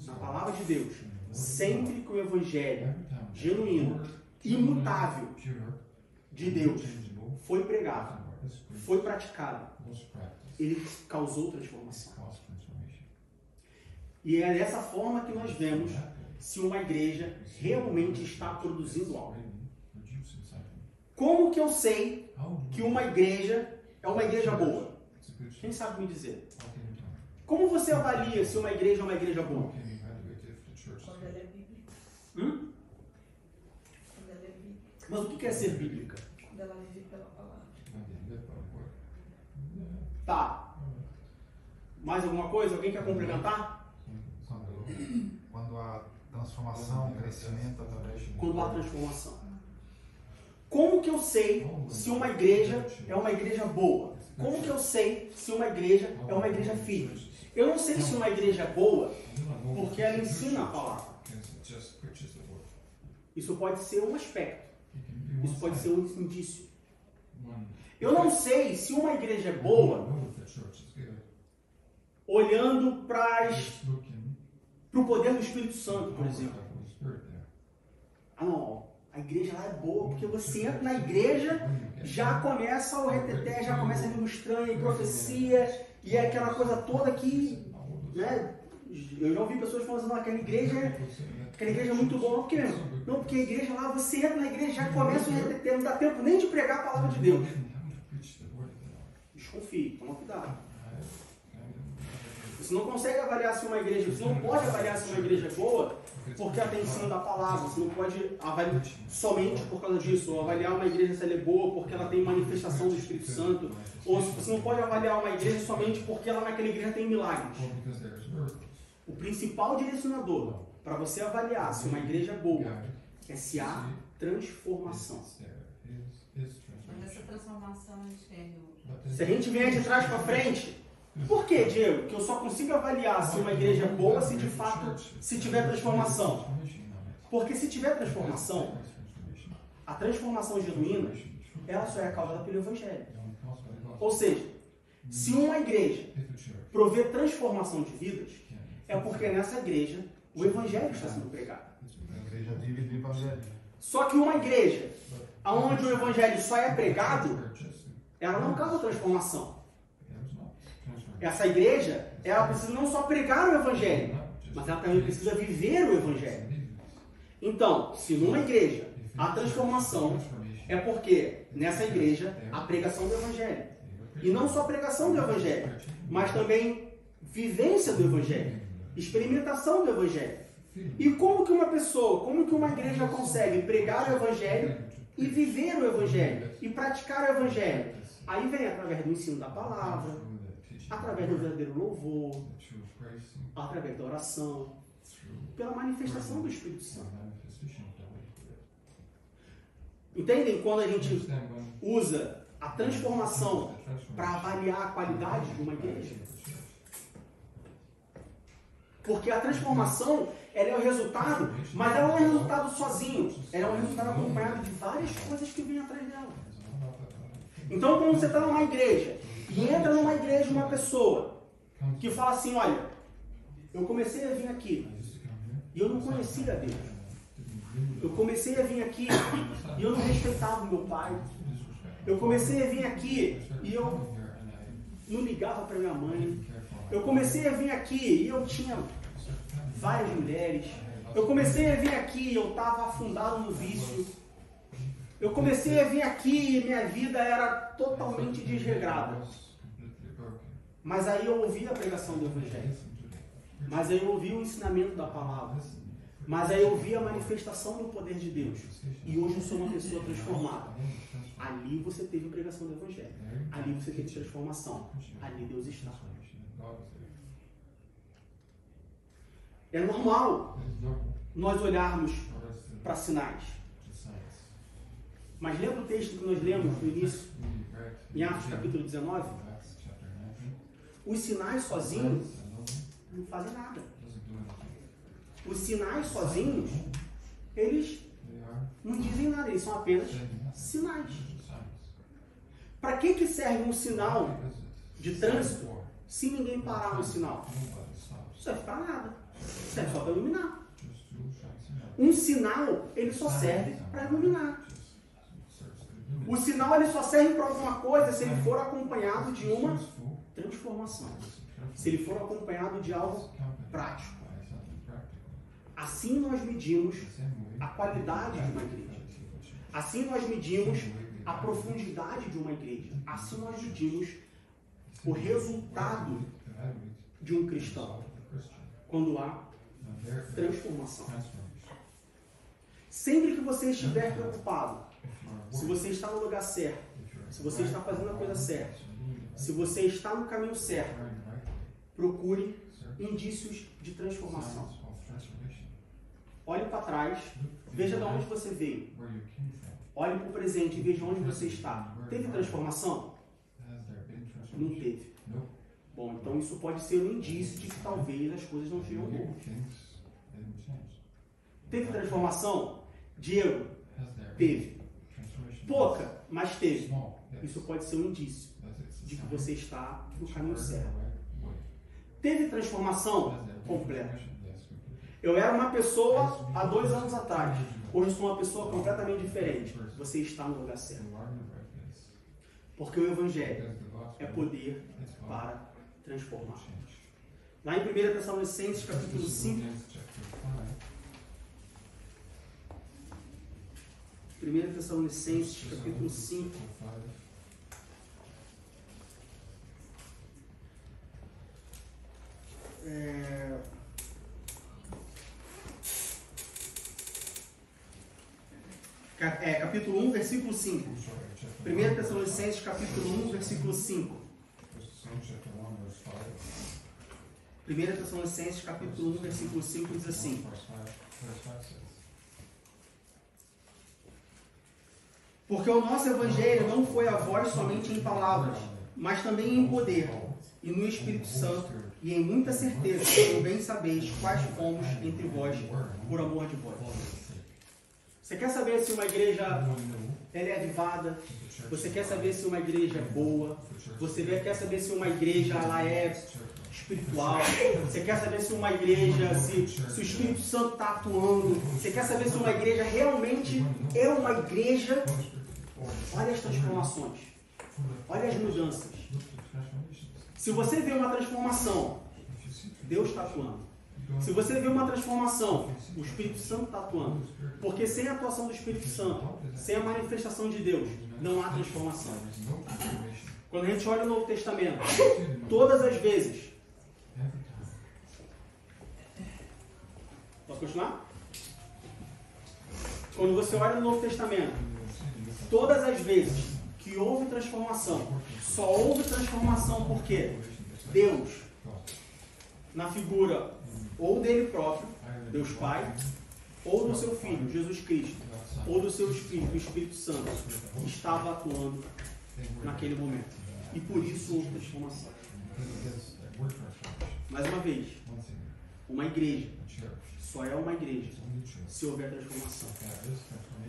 na palavra de Deus, sempre que o Evangelho genuíno, imutável de Deus foi pregado, foi praticado, ele causou transformação. E é dessa forma que nós vemos se uma igreja realmente está produzindo algo. Como que eu sei que uma igreja é uma igreja boa? Quem sabe me dizer? Como você avalia se uma igreja é uma igreja boa? Quando ela é bíblica. Quando ela é bíblica. Mas o que é ser bíblica? Quando ela vive pela palavra. Tá. Mais alguma coisa? Alguém quer complementar? Quando há transformação, crescimento através de... Quando há transformação. Como que eu sei se uma igreja é uma igreja boa? Como que eu sei se uma igreja é uma igreja firme? Eu não sei se uma igreja é boa porque ela ensina a palavra. Isso pode ser um aspecto. Isso pode ser um indício. Eu não sei se uma igreja é boa olhando para o poder do Espírito Santo, por exemplo. Ah, não. A igreja lá é boa, porque você entra na igreja, já começa o reteté, já começa a língua estranha, profecia, e é aquela coisa toda que, né, eu já ouvi pessoas falando assim, aquela igreja é muito boa. Por quê? Não, porque a igreja lá, você entra na igreja, já começa o reteté, não dá tempo nem de pregar a palavra de Deus. Desconfie, toma cuidado. Você não consegue avaliar se uma igreja, você não pode avaliar se uma igreja é boa porque ela tem ensino da palavra. Você não pode avaliar somente por causa disso, ou avaliar uma igreja se ela é boa porque ela tem manifestação do Espírito Santo, ou você não pode avaliar uma igreja somente porque ela naquela igreja tem milagres. O principal direcionador para você avaliar se uma igreja é boa é se há transformação. Quando essa transformação Se a gente vier de trás para frente, por que, Diego? Que eu só consigo avaliar se uma igreja é boa se de fato, se tiver transformação. Porque se tiver transformação, a transformação genuína, ela só é causada pelo Evangelho. Ou seja, se uma igreja prover transformação de vidas, é porque nessa igreja o Evangelho está sendo pregado. A igreja vive do Evangelho. Só que uma igreja onde o Evangelho só é pregado, ela não causa transformação. Essa igreja, ela precisa não só pregar o Evangelho, mas ela também precisa viver o Evangelho. Então, se numa igreja há transformação, é porque nessa igreja há pregação do Evangelho. E não só pregação do Evangelho, mas também vivência do Evangelho, experimentação do Evangelho. E como que uma pessoa, como que uma igreja consegue pregar o Evangelho e viver o Evangelho e praticar o Evangelho? Aí vem através do ensino da palavra, através do verdadeiro louvor, através da oração, pela manifestação do Espírito Santo. Entendem? Quando a gente usa a transformação para avaliar a qualidade de uma igreja. Porque a transformação, ela é o resultado, mas ela não é um resultado sozinho. Ela é um resultado acompanhado de várias coisas que vêm atrás dela. Então, quando você está numa igreja e entra numa igreja uma pessoa que fala assim, olha, eu comecei a vir aqui e eu não conhecia Deus. Eu comecei a vir aqui e eu não respeitava o meu pai. Eu comecei a vir aqui e eu não ligava para minha mãe. Eu comecei a vir aqui e eu tinha várias mulheres. Eu comecei a vir aqui e eu estava afundado no vício. Eu comecei a vir aqui e minha vida era totalmente desregrada. Mas aí eu ouvi a pregação do Evangelho. Mas aí eu ouvi o ensinamento da palavra. Mas aí eu ouvi a manifestação do poder de Deus. E hoje eu sou uma pessoa transformada. Ali você teve a pregação do Evangelho. Ali você teve transformação. Ali Deus está. É normal nós olharmos para sinais. Mas lembra o texto que nós lemos no início, em Atos capítulo 19? Os sinais sozinhos não fazem nada. Os sinais sozinhos, eles não dizem nada, eles são apenas sinais. Para que serve um sinal de trânsito se ninguém parar no sinal? Não serve para nada. Serve só para iluminar. Um sinal, ele só serve para iluminar. O sinal, ele só serve para alguma coisa se ele for acompanhado de uma transformação. Se ele for acompanhado de algo prático. Assim nós medimos a qualidade de uma igreja. Assim nós medimos a profundidade de uma igreja. Assim nós medimos o resultado de um cristão. Quando há transformação. Sempre que você estiver preocupado, se você está no lugar certo, se você está fazendo a coisa certa, se você está no caminho certo, procure indícios de transformação. Olhe para trás, veja de onde você veio. Olhe para o presente e veja onde você está. Teve transformação? Não teve. Bom, então isso pode ser um indício de que talvez as coisas não estejam boas. Teve transformação? Diego? Teve. Pouca, mas teve. Isso pode ser um indício de que você está no caminho certo. Teve transformação? Completa. Eu era uma pessoa há 2 anos atrás. Hoje eu sou uma pessoa completamente diferente. Você está no lugar certo. Porque o Evangelho é poder para transformar. Lá em 1 Tessalonicenses, capítulo 5. 1 Tessalonicenses, capítulo 5. capítulo 1, versículo 5. 1 Tessalonicenses, capítulo 1, versículo 5. 1 Tessalonicenses, capítulo 1, versículo 5 diz assim: porque o nosso evangelho não foi a vós somente em palavras, mas também em poder, e no Espírito Santo, e em muita certeza, como bem sabeis quais fomos entre vós, por amor de vós. Você quer saber se uma igreja ela é avivada? Você quer saber se uma igreja é boa? Você quer saber se uma igreja ela é espiritual? Você quer saber se uma igreja, se o Espírito Santo está atuando? Você quer saber se uma igreja realmente é uma igreja? Olha as transformações. Olha as mudanças. Se você vê uma transformação, Deus está atuando. Se você vê uma transformação, o Espírito Santo está atuando. Porque sem a atuação do Espírito Santo, sem a manifestação de Deus, não há transformação. Quando a gente olha o Novo Testamento, todas as vezes... Posso continuar? Quando você olha no Novo Testamento, todas as vezes que houve transformação, só houve transformação porque Deus, na figura ou dele próprio, Deus Pai, ou do seu Filho, Jesus Cristo, ou do seu Espírito, o Espírito Santo, estava atuando naquele momento. E por isso houve transformação. Mais uma vez, uma igreja só é uma igreja se houver transformação.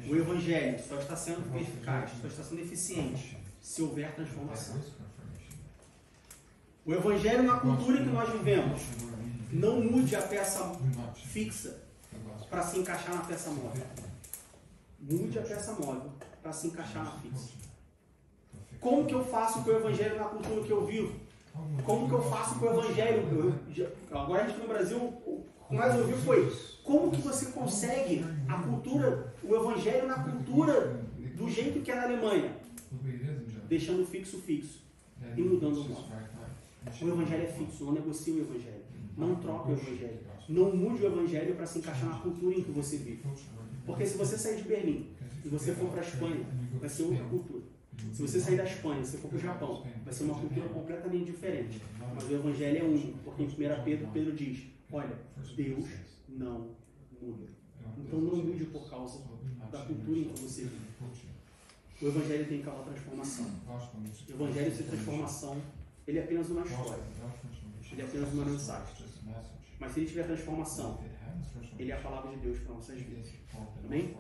O Evangelho só está sendo eficaz, só está sendo eficiente se houver transformação. O Evangelho na cultura que nós vivemos não mude a peça fixa para se encaixar na peça móvel. Mude a peça móvel para se encaixar na fixa. Como que eu faço com o Evangelho na cultura que eu vivo? Como que eu faço com o Evangelho? Agora a gente no Brasil, o que mais ouviu foi como que você consegue a cultura, o Evangelho na cultura do jeito que é na Alemanha, deixando fixo e mudando o modo. O Evangelho é fixo, não negocia o Evangelho, não troca o Evangelho, não mude o Evangelho para se encaixar na cultura em que você vive. Porque se você sair de Berlim e você for para a Espanha, vai ser outra cultura. Se você sair da Espanha, se for para o Japão, vai ser uma cultura completamente diferente. Mas o Evangelho é único, porque em 1 Pedro diz, olha, Deus não muda. Então não mude por causa da cultura em que você vive. O Evangelho tem que causar transformação. O Evangelho sem transformação, ele é apenas uma história. Ele é apenas uma mensagem. Mas se ele tiver transformação, ele é a palavra de Deus para nossas vidas. Amém?